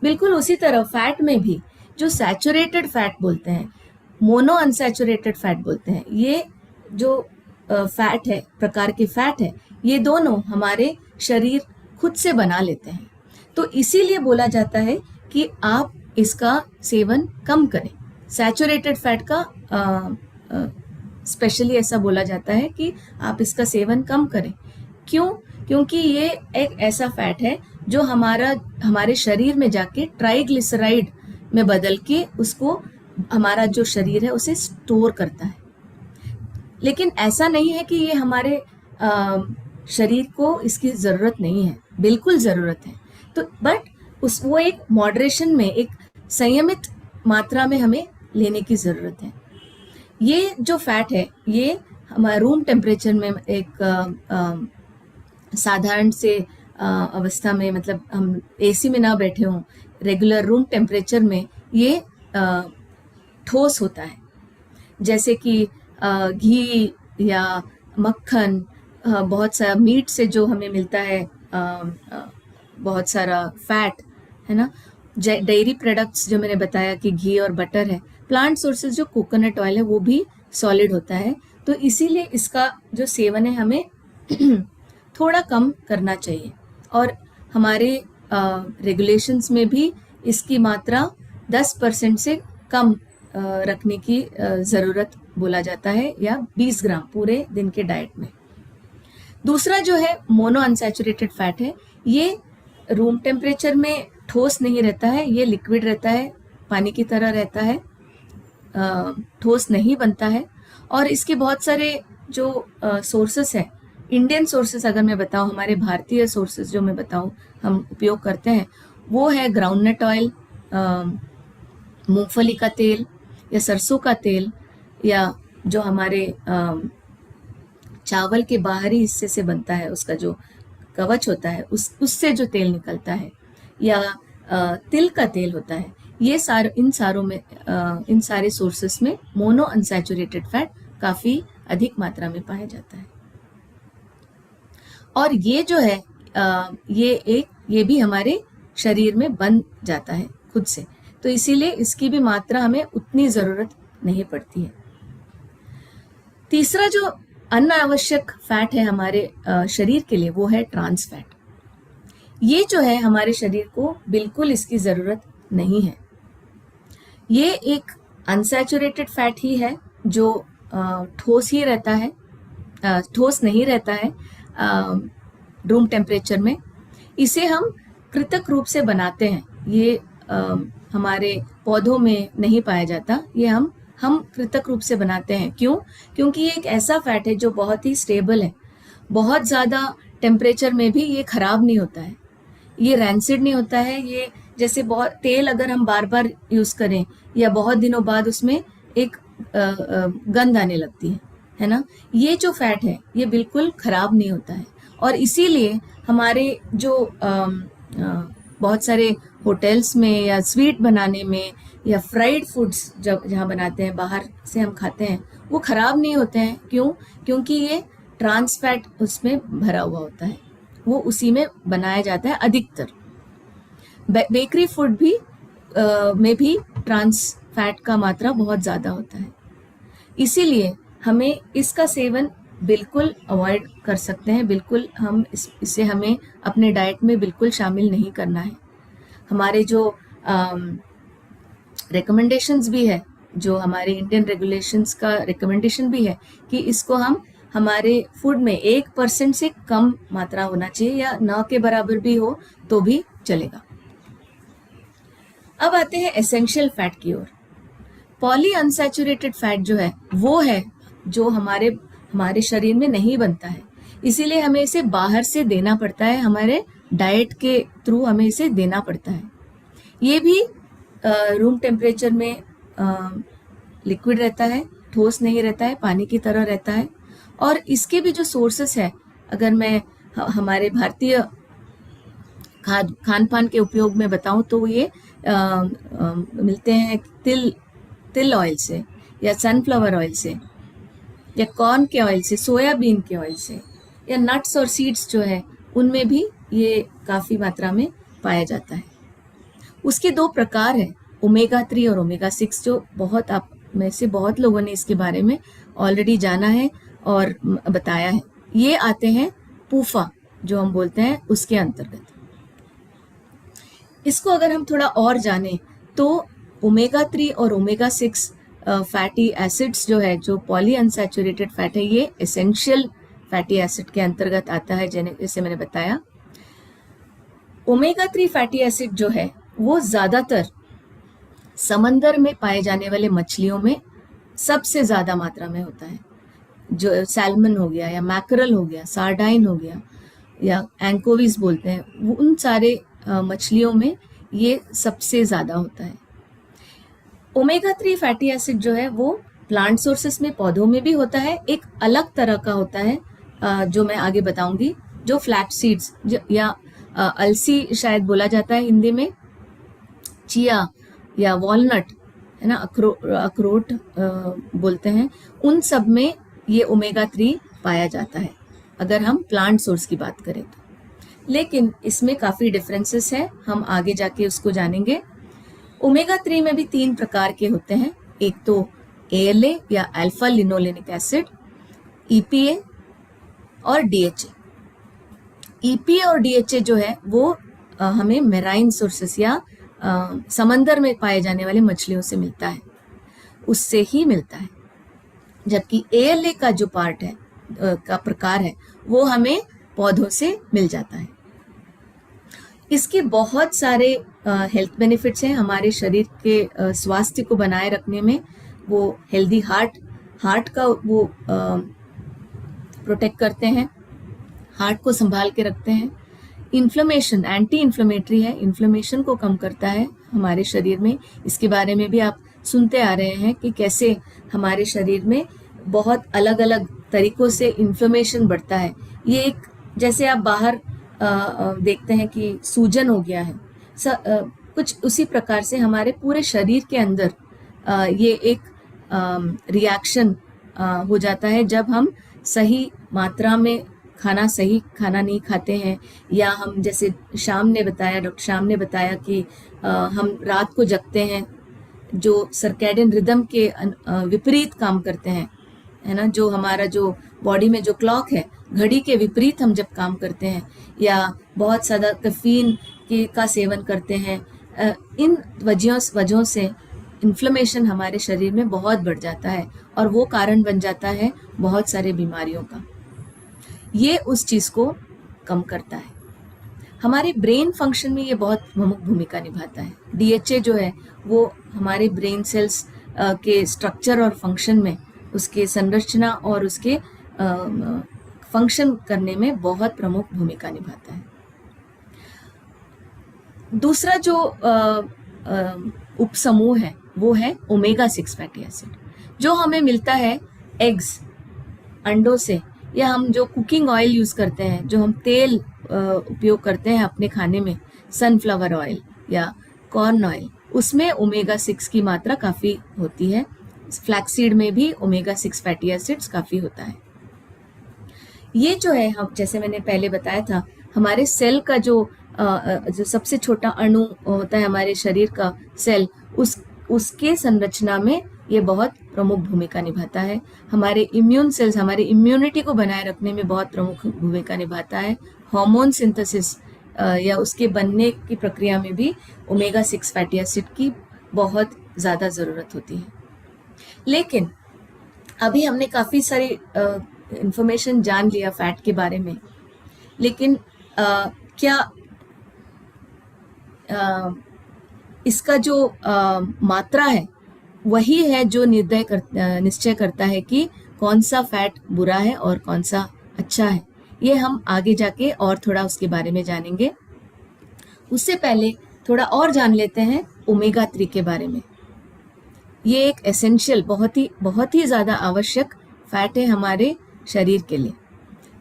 बिल्कुल उसी तरह फैट में भी जो सैचुरेटेड फैट बोलते हैं, मोनो अनसैचुरेटेड फैट बोलते हैं, ये जो फैट है, प्रकार के फैट है, ये दोनों हमारे शरीर खुद से बना लेते हैं। तो इसीलिए बोला जाता है कि आप इसका सेवन कम करें। सैचुरेटेड फैट का स्पेशली ऐसा बोला जाता है कि आप इसका सेवन कम करें। क्यों? क्योंकि ये एक ऐसा फैट है जो हमारे शरीर में जाके ट्राइग्लिसराइड में बदल के उसको हमारा जो शरीर है उसे स्टोर करता है। लेकिन ऐसा नहीं है कि ये हमारे शरीर को इसकी ज़रूरत नहीं है, बिल्कुल ज़रूरत है। तो बट वो एक मॉडरेशन में, एक संयमित मात्रा में हमें लेने की ज़रूरत है। ये जो फैट है ये हमारे रूम टेम्परेचर में एक साधारण से अवस्था में, मतलब हम एसी में ना बैठे हों, रेगुलर रूम टेम्परेचर में ये ठोस होता है। जैसे कि घी या मक्खन, बहुत सारा मीट से जो हमें मिलता है, बहुत सारा फैट, है ना। डेयरी प्रोडक्ट्स जो मैंने बताया कि घी और बटर है, प्लांट सोर्सेज जो कोकोनट ऑयल है वो भी सॉलिड होता है। तो इसीलिए इसका जो सेवन है हमें थोड़ा कम करना चाहिए, और हमारे रेगुलेशंस में भी इसकी मात्रा 10% से कम रखने की ज़रूरत बोला जाता है, या 20 ग्राम पूरे दिन के डाइट में। दूसरा जो है मोनो अनसैचुरेटेड फैट है, ये रूम टेम्परेचर में ठोस नहीं रहता है, ये लिक्विड रहता है, पानी की तरह रहता है, ठोस नहीं बनता है। और इसके बहुत सारे जो सोर्सेस हैं, इंडियन सोर्सेस अगर मैं बताऊं, हमारे भारतीय सोर्सेस जो मैं बताऊं हम उपयोग करते हैं, वो है ग्राउंडनट ऑयल, मूंगफली का तेल या सरसों का तेल, या जो हमारे चावल के बाहरी हिस्से से बनता है, उसका जो कवच होता है उससे जो तेल निकलता है, या तिल का तेल होता है। ये इन सारे सोर्सेस में मोनो अनसैचुरेटेड फैट काफ़ी अधिक मात्रा में पाया जाता है। और ये जो है ये भी हमारे शरीर में बन जाता है खुद से, तो इसीलिए इसकी भी मात्रा हमें उतनी ज़रूरत नहीं पड़ती है। तीसरा जो अनावश्यक फैट है हमारे शरीर के लिए, वो है ट्रांस फैट। ये जो है हमारे शरीर को बिल्कुल इसकी ज़रूरत नहीं है। ये एक अनसैचुरेटेड फैट ही है जो ठोस ही रहता है, ठोस नहीं रहता है रूम टेम्परेचर में। इसे हम कृत्रिम रूप से बनाते हैं, ये हमारे पौधों में नहीं पाया जाता, ये हम कृत्रिम रूप से बनाते हैं। क्यों? क्योंकि ये एक ऐसा फैट है जो बहुत ही स्टेबल है, बहुत ज़्यादा टेम्परेचर में भी ये खराब नहीं होता है, ये रैंसिड नहीं होता है। ये जैसे बहुत तेल अगर हम बार बार यूज़ करें या बहुत दिनों बाद उसमें एक गंध आने लगती है ना, ये जो फैट है ये बिल्कुल खराब नहीं होता है। और इसीलिए हमारे जो बहुत सारे होटल्स में या स्वीट बनाने में या फ्राइड फूड्स जहाँ बनाते हैं, बाहर से हम खाते हैं, वो खराब नहीं होते हैं। क्यों? क्योंकि ये ट्रांस फैट उसमें भरा हुआ होता है, वो उसी में बनाया जाता है अधिकतर। बेकरी फूड भी में भी ट्रांस फैट का मात्रा बहुत ज़्यादा होता है। इसीलिए हमें इसका सेवन बिल्कुल अवॉइड कर सकते हैं, बिल्कुल हम इसे हमें अपने डाइट में बिल्कुल शामिल नहीं करना है। हमारे जो रिकमेंडेशंस भी है, जो हमारे इंडियन रेगुलेशंस का रिकमेंडेशन भी है कि इसको हम हमारे फूड में 1% से कम मात्रा होना चाहिए, या न के बराबर भी हो तो भी चलेगा। अब आते हैं एसेंशियल फैट की ओर। पॉली अनसैचुरेटेड फैट जो है वो है जो हमारे शरीर में नहीं बनता है, इसीलिए हमें इसे बाहर से देना पड़ता है, हमारे डाइट के थ्रू हमें इसे देना पड़ता है। ये भी रूम टेम्परेचर में लिक्विड रहता है, ठोस नहीं रहता है, पानी की तरह रहता है। और इसके भी जो सोर्सेस है, अगर मैं हमारे भारतीय खान पान के उपयोग में बताऊं तो ये मिलते हैं तिल ऑयल से, या सनफ्लावर ऑयल से, या कॉर्न के ऑयल से, सोयाबीन के ऑयल से, या नट्स और सीड्स जो है उनमें भी ये काफ़ी मात्रा में पाया जाता है। उसके 2 प्रकार हैं, ओमेगा 3 और ओमेगा 6, जो बहुत आप में से बहुत लोगों ने इसके बारे में ऑलरेडी जाना है और बताया है। ये आते हैं पूफा जो हम बोलते हैं उसके अंतर्गत। इसको अगर हम थोड़ा और जानें तो ओमेगा 3 और ओमेगा 6 फैटी एसिड्स जो है, जो पॉली अनसैचुरेटेड फैट है, ये एसेंशियल फैटी एसिड के अंतर्गत आता है, जैसे मैंने बताया। ओमेगा 3 फैटी एसिड जो है वो ज़्यादातर समंदर में पाए जाने वाले मछलियों में सबसे ज़्यादा मात्रा में होता है। जो सैल्मन हो गया, या मैकरल हो गया, सार्डाइन हो गया, या एंकोवीज बोलते हैं, वो उन सारे मछलियों में ये सबसे ज़्यादा होता है। ओमेगा 3 फैटी एसिड जो है वो प्लांट सोर्सेस में, पौधों में भी होता है, एक अलग तरह का होता है जो मैं आगे बताऊंगी, जो फ्लैक्स सीड्स या अलसी शायद बोला जाता है हिंदी में, चिया या वॉलनट, है ना, अखरोट बोलते हैं, उन सब में ये ओमेगा 3 पाया जाता है अगर हम प्लांट सोर्स की बात करें तो। लेकिन इसमें काफ़ी डिफरेंसेस हैं, हम आगे जाके उसको जानेंगे। ओमेगा 3 में भी 3 प्रकार के होते हैं, एक तो ALA या अल्फा लिनोलेनिक एसिड, EPA और DHA। EPA और DHA जो है वो हमें मेराइन सोर्सेस या समंदर में पाए जाने वाले मछलियों से मिलता है, उससे ही मिलता है। जबकि ALA का जो पार्ट है का प्रकार है वो हमें पौधों से मिल जाता है। इसके बहुत सारे हेल्थ बेनिफिट्स हैं हमारे शरीर के स्वास्थ्य को बनाए रखने में। वो हेल्दी हार्ट का वो प्रोटेक्ट करते हैं, हार्ट को संभाल के रखते हैं। इन्फ्लेमेशन, एंटी इन्फ्लेमेटरी है, इन्फ्लेमेशन को कम करता है हमारे शरीर में। इसके बारे में भी आप सुनते आ रहे हैं कि कैसे हमारे शरीर में बहुत अलग अलग तरीकों से इन्फ्लेमेशन बढ़ता है। ये एक, जैसे आप बाहर देखते हैं कि सूजन हो गया है, कुछ उसी प्रकार से हमारे पूरे शरीर के अंदर ये एक रिएक्शन हो जाता है जब हम सही मात्रा में सही खाना नहीं खाते हैं, या हम, जैसे डॉक्टर शाम ने बताया कि हम रात को जगते हैं, जो सर्कैडियन रिदम के विपरीत काम करते हैं, है ना, जो हमारा जो बॉडी में जो क्लॉक है, घड़ी के विपरीत हम जब काम करते हैं, या बहुत ज़्यादा कैफीन का सेवन करते हैं, इन वजहों से इन्फ्लेमेशन हमारे शरीर में बहुत बढ़ जाता है और वो कारण बन जाता है बहुत सारे बीमारियों का। ये उस चीज़ को कम करता है। हमारे ब्रेन फंक्शन में ये बहुत प्रमुख भूमिका निभाता है। DHA जो है वो हमारे ब्रेन सेल्स के स्ट्रक्चर और फंक्शन में, उसके संरचना और उसके फंक्शन करने में बहुत प्रमुख भूमिका निभाता है। दूसरा जो उपसमूह है वो है ओमेगा 6 फैटी एसिड, जो हमें मिलता है एग्स, अंडों से, या हम जो कुकिंग ऑयल यूज़ करते हैं, जो हम तेल उपयोग करते हैं अपने खाने में, सनफ्लावर ऑयल या कॉर्न ऑयल, उसमें ओमेगा 6 की मात्रा काफ़ी होती है। फ्लैक्सीड में भी ओमेगा 6 फैटी एसिड्स काफ़ी होता है। ये जो है, हम, जैसे मैंने पहले बताया था, हमारे सेल का जो सबसे छोटा अणु होता है हमारे शरीर का सेल, उसके संरचना में ये बहुत प्रमुख भूमिका निभाता है। हमारे इम्यून सेल्स, हमारी इम्यूनिटी को बनाए रखने में बहुत प्रमुख भूमिका निभाता है। हार्मोन सिंथेसिस या उसके बनने की प्रक्रिया में भी ओमेगा 6 फैटी एसिड की बहुत ज़्यादा ज़रूरत होती है। लेकिन अभी हमने काफ़ी सारी इंफॉर्मेशन जान लिया फैट के बारे में, लेकिन क्या इसका जो मात्रा है वही है जो निश्चय करता है कि कौन सा फैट बुरा है और कौन सा अच्छा है? ये हम आगे जाके और थोड़ा उसके बारे में जानेंगे। उससे पहले थोड़ा और जान लेते हैं ओमेगा 3 के बारे में। ये एक एसेंशियल, बहुत ही ज़्यादा आवश्यक फैट है हमारे शरीर के लिए।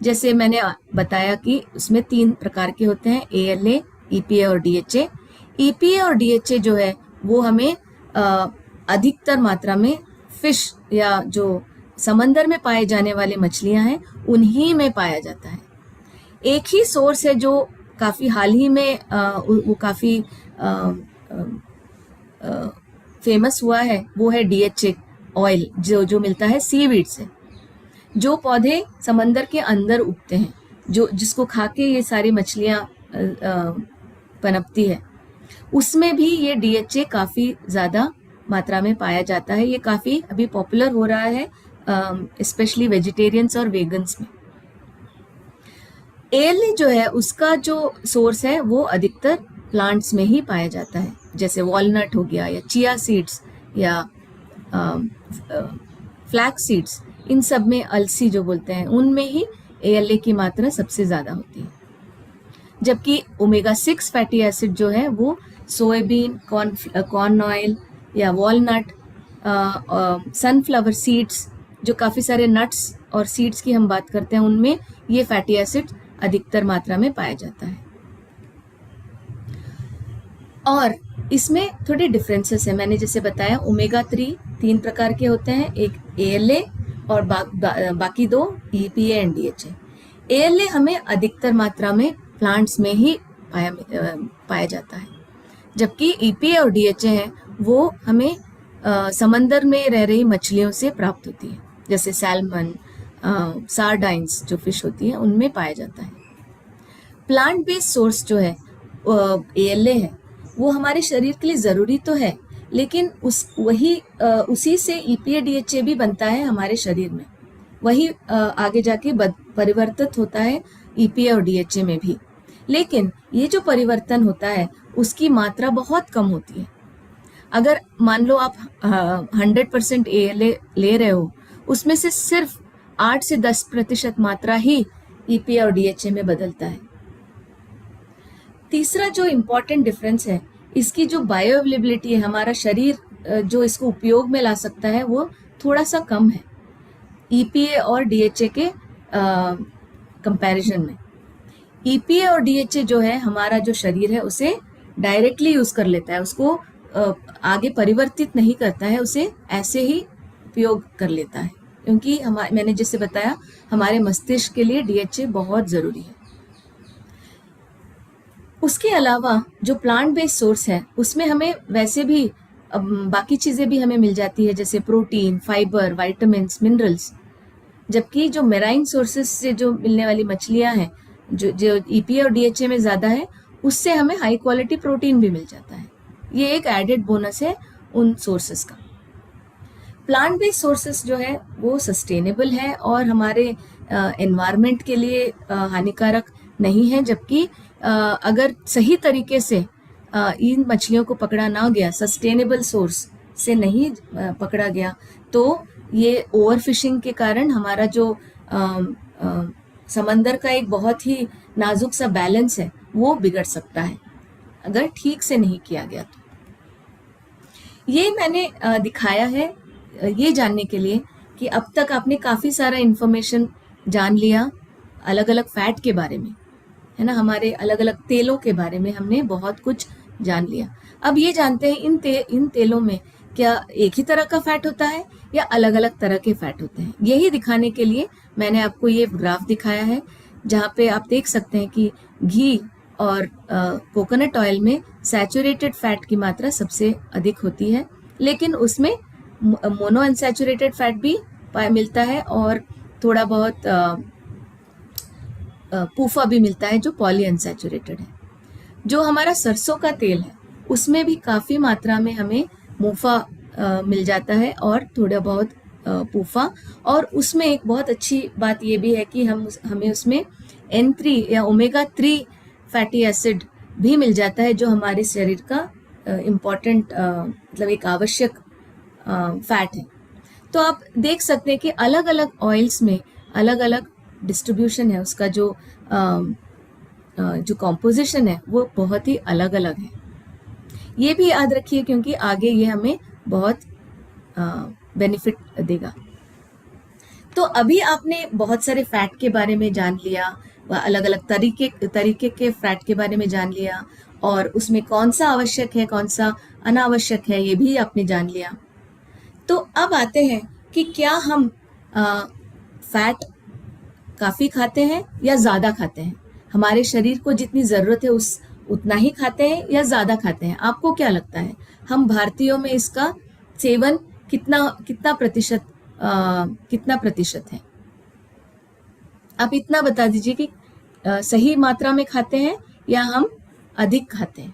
जैसे मैंने बताया कि उसमें 3 प्रकार के होते हैं, ALA, EPA और DHA। EPA और DHA जो है वो हमें अधिकतर मात्रा में फिश या जो समंदर में पाए जाने वाले मछलियां हैं उन्हीं में पाया जाता है। एक ही सोर्स है जो काफ़ी हाल ही में वो काफ़ी फेमस हुआ है, वो है DHA ऑयल, जो मिलता है सीवीड से। जो पौधे समंदर के अंदर उगते हैं, जिसको खा के ये सारी मछलियाँ पनपती है, उसमें भी ये DHA काफ़ी ज़्यादा मात्रा में पाया जाता है। ये काफ़ी अभी पॉपुलर हो रहा है, स्पेशली वेजिटेरियंस और वेगन्स में। ALA जो है उसका जो सोर्स है वो अधिकतर प्लांट्स में ही पाया जाता है, जैसे वॉलनट हो गया या चिया सीड्स या फ्लैक्स सीड्स, इन सब में, अलसी जो बोलते हैं, उनमें ही ALA की मात्रा सबसे ज़्यादा होती है। जबकि ओमेगा 6 फैटी एसिड जो है वो सोयाबीन, कॉर्न ऑयल या वॉलनट, सनफ्लावर सीड्स, जो काफ़ी सारे नट्स और सीड्स की हम बात करते हैं, उनमें ये फैटी एसिड अधिकतर मात्रा में पाया जाता है। और इसमें थोड़े डिफरेंसेस है। मैंने जैसे बताया ओमेगा 3 3 प्रकार के होते हैं, एक ALA और बाकी 2 EPA एंड DHA। ALA हमें अधिकतर मात्रा में प्लांट्स में ही पाया जाता है, जबकि EPA और DHA है वो हमें समंदर में रह रही मछलियों से प्राप्त होती है, जैसे सैल्मन, सार्डाइंस जो फिश होती है उनमें पाया जाता है। प्लांट बेस्ड सोर्स जो है ALA है वो हमारे शरीर के लिए ज़रूरी तो है, लेकिन उसी से EPA DHA भी बनता है हमारे शरीर में, वही आगे जाके परिवर्तित होता है EPA और DHA में भी। लेकिन ये जो परिवर्तन होता है उसकी मात्रा बहुत कम होती है। अगर मान लो आप 100% ALA ले रहे हो, उसमें से सिर्फ 8 से 10% मात्रा ही EPA और DHA में बदलता है। तीसरा जो इम्पॉर्टेंट डिफरेंस है, इसकी जो बायो अवेलेबिलिटी है, हमारा शरीर जो इसको उपयोग में ला सकता है वो थोड़ा सा कम है EPA और DHA के कंपैरिजन में। EPA और DHA जो है हमारा जो शरीर है उसे डायरेक्टली यूज कर लेता है, उसको आगे परिवर्तित नहीं करता है, उसे ऐसे ही उपयोग कर लेता है, क्योंकि मैंने जैसे बताया हमारे मस्तिष्क के लिए DHA बहुत ज़रूरी है। उसके अलावा जो प्लांट बेस्ड सोर्स है उसमें हमें वैसे भी बाकी चीज़ें भी हमें मिल जाती है, जैसे प्रोटीन, फाइबर, विटामिन्स, मिनरल्स, जबकि जो मेराइन सोर्सेज से जो मिलने वाली मछलियां हैं जो EPA और DHA में ज़्यादा है, उससे हमें हाई क्वालिटी प्रोटीन भी मिल जाता है। ये एक एडेड बोनस है उन सोर्सेज का। प्लांट बेस्ड सोर्सेज जो है वो सस्टेनेबल है और हमारे एनवायरनमेंट के लिए हानिकारक नहीं है, जबकि अगर सही तरीके से इन मछलियों को पकड़ा ना गया, सस्टेनेबल सोर्स से नहीं पकड़ा गया, तो ये ओवरफिशिंग के कारण हमारा जो समंदर का एक बहुत ही नाजुक सा बैलेंस है वो बिगड़ सकता है अगर ठीक से नहीं किया गया तो। ये मैंने दिखाया है ये जानने के लिए कि अब तक आपने काफ़ी सारा इन्फॉर्मेशन जान लिया अलग अलग फैट के बारे में, है ना, हमारे अलग अलग तेलों के बारे में हमने बहुत कुछ जान लिया। अब ये जानते हैं इन तेलों में क्या एक ही तरह का फैट होता है या अलग अलग तरह के फैट होते हैं। यही दिखाने के लिए मैंने आपको ये ग्राफ दिखाया है, जहाँ पे आप देख सकते हैं कि घी और कोकोनट ऑयल में सैचुरेटेड फैट की मात्रा सबसे अधिक होती है, लेकिन उसमें मोनो अनसैचुरेटेड फैट भी मिलता है और थोड़ा बहुत पूफा भी मिलता है जो पॉली अनसैचुरेटेड है। जो हमारा सरसों का तेल है उसमें भी काफ़ी मात्रा में हमें मूफा मिल जाता है और थोड़ा बहुत पूफा, और उसमें एक बहुत अच्छी बात ये भी है कि हमें उसमें N3 या ओमेगा 3 फैटी एसिड भी मिल जाता है, जो हमारे शरीर का इम्पॉर्टेंट मतलब एक आवश्यक फैट है। तो आप देख सकते हैं कि अलग अलग ऑयल्स में अलग अलग डिस्ट्रीब्यूशन है, उसका जो कॉम्पोजिशन है वो बहुत ही अलग अलग है। ये भी याद रखिए क्योंकि आगे ये हमें बहुत बेनिफिट देगा। तो अभी आपने बहुत सारे फैट के बारे में जान लिया, अलग अलग तरीके के फैट के बारे में जान लिया, और उसमें कौन सा आवश्यक है कौन सा अनावश्यक है ये भी आपने जान लिया। तो अब आते हैं कि क्या हम फैट काफ़ी खाते हैं या ज़्यादा खाते हैं, हमारे शरीर को जितनी ज़रूरत है उतना ही खाते हैं या ज़्यादा खाते हैं। आपको क्या लगता है हम भारतीयों में इसका सेवन कितना प्रतिशत है? आप इतना बता दीजिए कि सही मात्रा में खाते हैं या हम अधिक खाते हैं।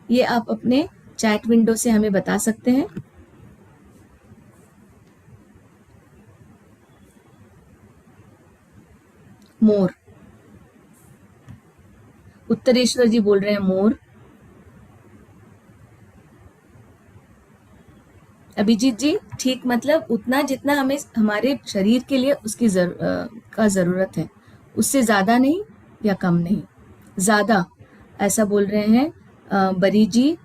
ये आप अपने चैट विंडो से हमें बता सकते हैं। मोर, उत्तरेश्वर जी बोल रहे हैं मोर। अभिजीत जी ठीक, मतलब उतना जितना हमें हमारे शरीर के लिए उसकी ज़रूरत है, उससे ज़्यादा नहीं या कम नहीं, ज़्यादा ऐसा बोल रहे हैं बरी जी।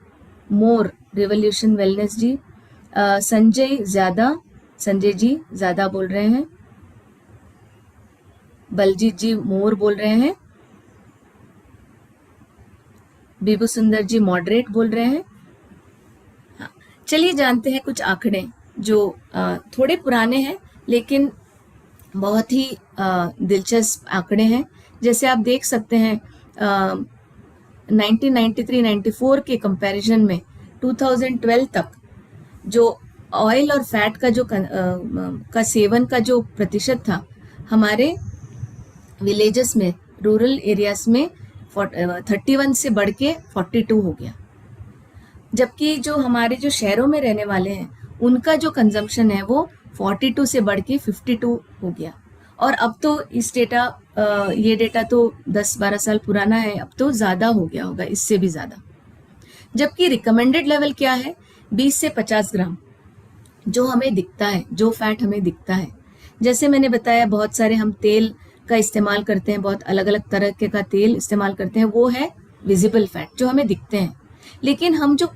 मोर रिवोल्यूशन वेलनेस जी, संजय ज़्यादा, संजय जी ज़्यादा बोल रहे हैं। बलजीत जी मोर बोल रहे हैं। बीबू सुंदर जी मॉडरेट बोल रहे हैं। हाँ, चलिए जानते हैं कुछ आंकड़े जो थोड़े पुराने हैं लेकिन बहुत ही दिलचस्प आंकड़े हैं। जैसे आप देख सकते हैं 1993-94 के कंपैरिजन में 2012 तक जो ऑयल और फैट का जो का सेवन का जो प्रतिशत था हमारे विलेजेस में, रूरल एरियाज में 31 से बढ़ के 42 हो गया। जबकि जो हमारे जो शहरों में रहने वाले हैं उनका जो कंजम्पशन है वो 42 से बढ़ के 52 हो गया। और अब तो ये डेटा तो 10-12 साल पुराना है, अब तो ज़्यादा हो गया होगा, इससे भी ज़्यादा। जबकि रिकमेंडेड लेवल क्या है? 20 से 50 ग्राम जो हमें दिखता है, जो फैट हमें दिखता है। जैसे मैंने बताया बहुत सारे हम तेल का इस्तेमाल करते हैं, बहुत अलग अलग तरह के का तेल इस्तेमाल करते हैं, वो है विजिबल फैट जो हमें दिखते हैं। लेकिन हम जो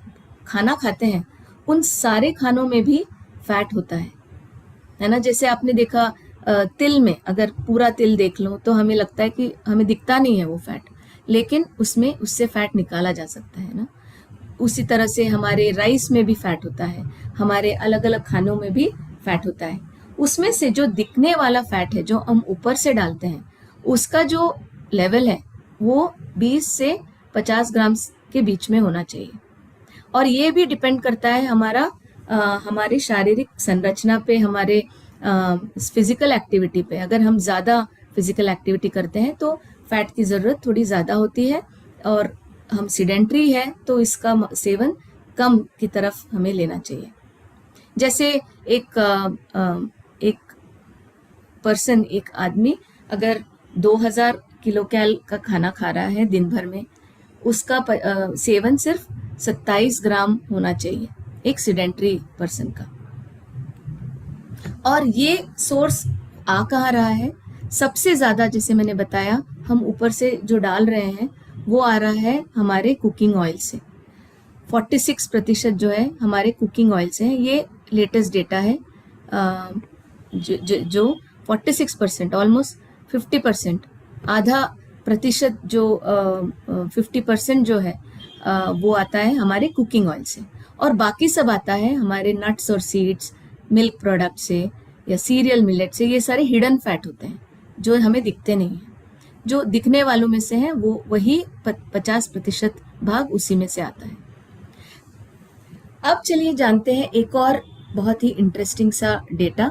खाना खाते हैं उन सारे खानों में भी फैट होता है ना। जैसे आपने देखा तिल में, अगर पूरा तिल देख लो तो हमें लगता है कि हमें दिखता नहीं है वो फैट, लेकिन उससे फैट निकाला जा सकता है ना। उसी तरह से हमारे राइस में भी फैट होता है, हमारे अलग अलग खानों में भी फैट होता है। उसमें से जो दिखने वाला फैट है जो हम ऊपर से डालते हैं उसका जो लेवल है वो 20 से 50 ग्राम के बीच में होना चाहिए। और ये भी डिपेंड करता है हमारे शारीरिक संरचना पे, हमारे फिजिकल एक्टिविटी पे। अगर हम ज़्यादा फिजिकल एक्टिविटी करते हैं तो फैट की ज़रूरत थोड़ी ज़्यादा होती है, और हम सीडेंट्री है तो इसका सेवन कम की तरफ हमें लेना चाहिए। जैसे एक पर्सन, एक आदमी अगर 2000 किलो कैल का खाना खा रहा है दिन भर में, उसका सेवन सिर्फ 27 ग्राम होना चाहिए एक सीडेंट्री पर्सन का। और ये सोर्स आ कहाँ रहा है? सबसे ज़्यादा, जैसे मैंने बताया, हम ऊपर से जो डाल रहे हैं वो आ रहा है हमारे कुकिंग ऑयल से। 46% जो है हमारे कुकिंग ऑयल से है। ये लेटेस्ट डेटा है जो 46%, ऑलमोस्ट 50%, आधा प्रतिशत जो 50% जो है वो आता है हमारे कुकिंग ऑयल से, और बाकी सब आता है हमारे नट्स और सीड्स, मिल्क प्रोडक्ट से या सीरियल मिलेट से। ये सारे हिडन फैट होते हैं जो हमें दिखते नहीं हैं। जो दिखने वालों में से है वो वही 50% भाग उसी में से आता है। अब चलिए जानते हैं एक और बहुत ही इंटरेस्टिंग सा डेटा।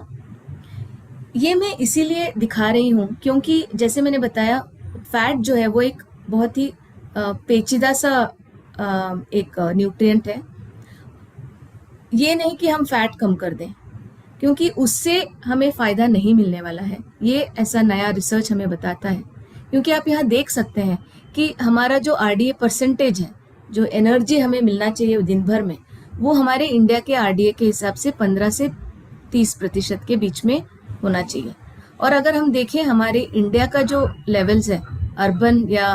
ये मैं इसीलिए दिखा रही हूँ क्योंकि जैसे मैंने बताया फैट जो है वो एक बहुत ही पेचीदा सा एक न्यूट्रिएंट है। ये नहीं कि हम फैट कम कर दें, क्योंकि उससे हमें फ़ायदा नहीं मिलने वाला है। ये ऐसा नया रिसर्च हमें बताता है, क्योंकि आप यहाँ देख सकते हैं कि हमारा जो RDA परसेंटेज है, जो एनर्जी हमें मिलना चाहिए दिन भर में, वो हमारे इंडिया के RDA के हिसाब से 15 से 30% के बीच में होना चाहिए। और अगर हम देखें हमारे इंडिया का जो लेवल्स है अर्बन या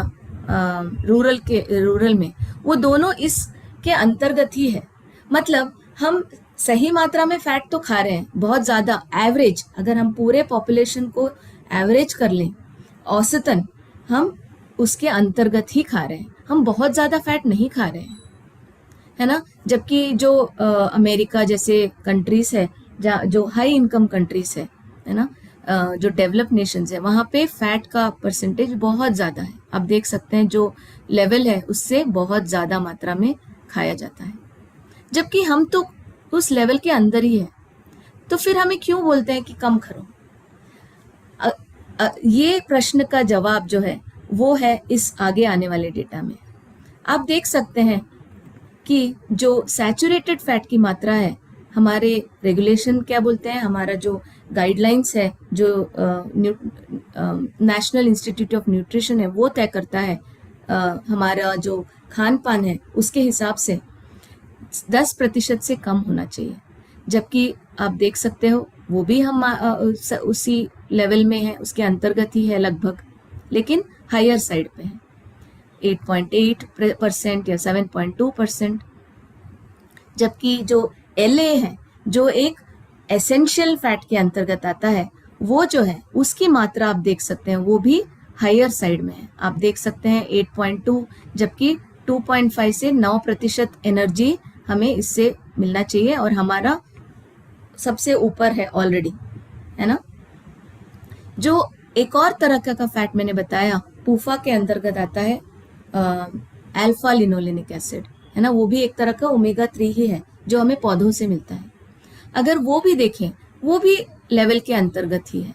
रूरल में, वो दोनों इसके अंतर्गत ही है। मतलब हम सही मात्रा में फैट तो खा रहे हैं, बहुत ज़्यादा, एवरेज, अगर हम पूरे पॉपुलेशन को एवरेज कर लें औसतन, हम उसके अंतर्गत ही खा रहे हैं। हम बहुत ज़्यादा फैट नहीं खा रहे हैं, है ना। जबकि जो अमेरिका जैसे कंट्रीज़ है, जो हाई इनकम कंट्रीज़ है ना, जो डेवलप नेशंस है, वहाँ पे फैट का परसेंटेज बहुत ज़्यादा है। आप देख सकते हैं जो लेवल है उससे बहुत ज़्यादा मात्रा में खाया जाता है, जबकि हम तो उस लेवल के अंदर ही है। तो फिर हमें क्यों बोलते हैं कि कम करो? ये प्रश्न का जवाब जो है वो है इस आगे आने वाले डेटा में। आप देख सकते हैं कि जो सैचुरेटेड फैट की मात्रा है, हमारे रेगुलेशन क्या बोलते हैं, हमारा जो गाइडलाइंस है, जो नेशनल इंस्टीट्यूट ऑफ न्यूट्रिशन है, वो तय करता है हमारा जो खान पान है उसके हिसाब से 10% से कम होना चाहिए। जबकि आप देख सकते हो वो भी हम उसी लेवल में है, उसके अंतर्गत ही है लगभग, लेकिन हायर साइड पे है, 8.8% या 7.2%। जबकि जो LA है, जो एक एसेंशियल फैट के अंतर्गत आता है, वो जो है उसकी मात्रा आप देख सकते हैं वो भी हायर साइड में है। आप देख सकते हैं 8.2, जबकि 2.5 से 9% एनर्जी हमें इससे मिलना चाहिए, और हमारा सबसे ऊपर है ऑलरेडी, है ना। जो एक और तरह का फैट मैंने बताया, पूफा के अंतर्गत आता है अल्फा लिनोलेनिक एसिड, है ना। वो भी एक तरह का ओमेगा 3 ही है जो हमें पौधों से मिलता है। अगर वो भी देखें, वो भी लेवल के अंतर्गत ही है।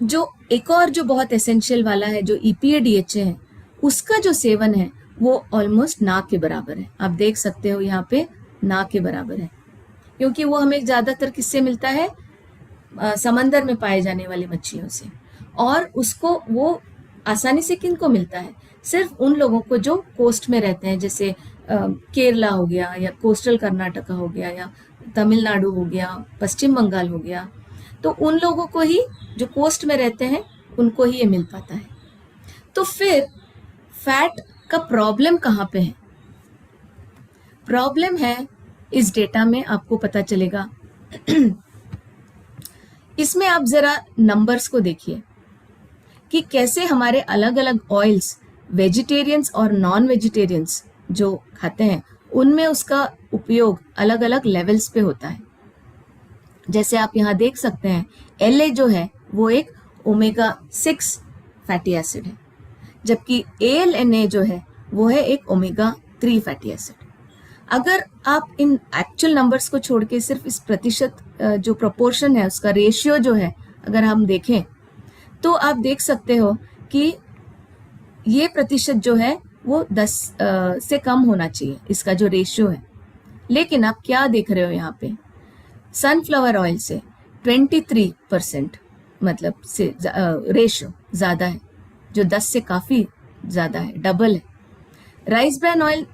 जो एक और जो बहुत एसेंशियल वाला है, जो EPA DHA है, उसका जो सेवन है वो ऑलमोस्ट ना के बराबर है। आप देख सकते हो यहाँ पे ना के बराबर है, क्योंकि वो हमें ज्यादातर किससे मिलता है, समंदर में पाए जाने वाली मच्छियों से। और उसको वो आसानी से किनको मिलता है, सिर्फ उन लोगों को जो कोस्ट में रहते हैं, जैसे केरला हो गया, या कोस्टल कर्नाटका हो गया, या तमिलनाडु हो गया, पश्चिम बंगाल हो गया। तो उन लोगों को ही, जो कोस्ट में रहते हैं, उनको ही ये मिल पाता है। तो फिर फैट का प्रॉब्लम कहाँ पे है? प्रॉब्लम है इस डेटा में, आपको पता चलेगा। इसमें आप जरा नंबर्स को देखिए कि कैसे हमारे अलग अलग ऑयल्स, वेजिटेरियंस और नॉन वेजिटेरियंस जो खाते हैं, उनमें उसका उपयोग अलग अलग लेवल्स पे होता है। जैसे आप यहाँ देख सकते हैं, LA जो है वो एक ओमेगा 6 फैटी एसिड है, जबकि ALNA जो है वो है एक ओमेगा 3 फैटी एसिड। अगर आप इन एक्चुअल नंबर्स को छोड़ के सिर्फ इस प्रतिशत जो प्रोपोर्शन है, उसका रेशियो जो है, अगर हम देखें, तो आप देख सकते हो कि ये प्रतिशत जो है वो 10 से कम होना चाहिए, इसका जो रेशियो है। लेकिन आप क्या देख रहे हो यहाँ पे, सनफ्लावर ऑयल से 23% मतलब से रेशियो ज़्यादा है, जो 10 से काफ़ी ज़्यादा है, डबल है। राइस ब्रान ऑयल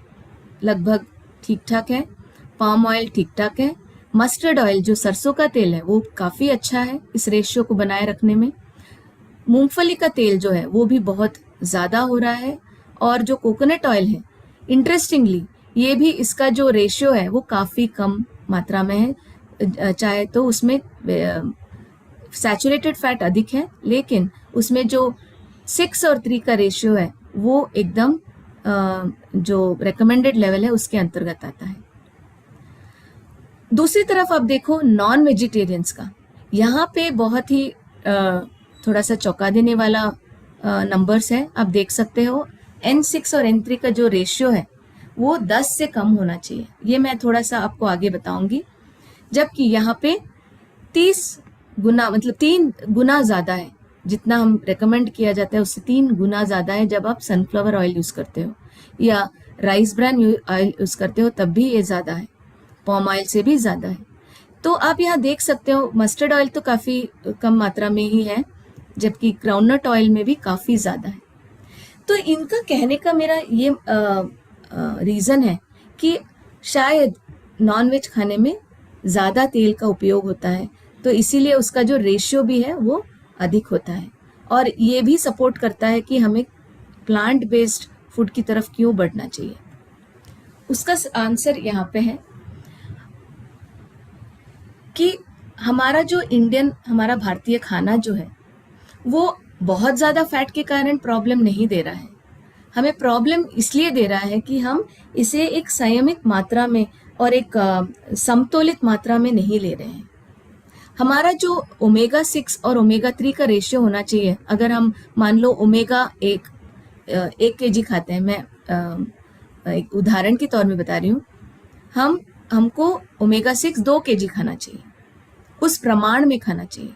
लगभग ठीक ठाक है, पाम ऑयल ठीक ठाक है, मस्टर्ड ऑयल जो सरसों का तेल है वो काफ़ी अच्छा है इस रेशियो को बनाए रखने में। मूंगफली का तेल जो है वो भी बहुत ज़्यादा हो रहा है, और जो कोकोनट ऑयल है, इंटरेस्टिंगली ये भी, इसका जो रेशियो है वो काफ़ी कम मात्रा में है। चाहे तो उसमें सैचुरेटेड फैट अधिक है, लेकिन उसमें जो 6 और 3 का रेशियो है वो एकदम जो रिकमेंडेड लेवल है उसके अंतर्गत आता है। दूसरी तरफ आप देखो नॉन वेजिटेरियंस का, यहाँ पे बहुत ही थोड़ा सा चौंका देने वाला नंबर्स है। आप देख सकते हो N6 और N3 का जो रेशियो है वो 10 से कम होना चाहिए, ये मैं थोड़ा सा आपको आगे बताऊंगी। जबकि यहाँ पे 30 गुना, मतलब 3 गुना ज़्यादा है, जितना हम रेकमेंड किया जाता है उससे 3 गुना ज़्यादा है जब आप सनफ्लावर ऑयल यूज़ करते हो या राइस ब्रान ऑयल यूज़ करते हो, तब भी ये ज़्यादा है, पॉम ऑयल से भी ज़्यादा है। तो आप यहाँ देख सकते हो मस्टर्ड ऑयल तो काफ़ी कम मात्रा में ही है, जबकि ग्राउंडनट ऑयल में भी काफ़ी ज़्यादा है। तो इनका कहने का मेरा ये रीज़न है कि शायद नॉनवेज खाने में ज़्यादा तेल का उपयोग होता है, तो इसीलिए उसका जो रेशियो भी है वो अधिक होता है। और ये भी सपोर्ट करता है कि हमें प्लांट बेस्ड फूड की तरफ क्यों बढ़ना चाहिए। उसका आंसर यहाँ पे है कि हमारा जो हमारा भारतीय खाना जो है वो बहुत ज़्यादा फैट के कारण प्रॉब्लम नहीं दे रहा है, हमें प्रॉब्लम इसलिए दे रहा है कि हम इसे एक संयमित मात्रा में और एक समतोलित मात्रा में नहीं ले रहे हैं। हमारा जो ओमेगा 6 और ओमेगा 3 का रेशियो होना चाहिए, अगर हम मान लो ओमेगा 1 kg खाते हैं, मैं एक उदाहरण के तौर में बता रही हूँ, हमको ओमेगा 6 2 kg खाना चाहिए, उस प्रमाण में खाना चाहिए।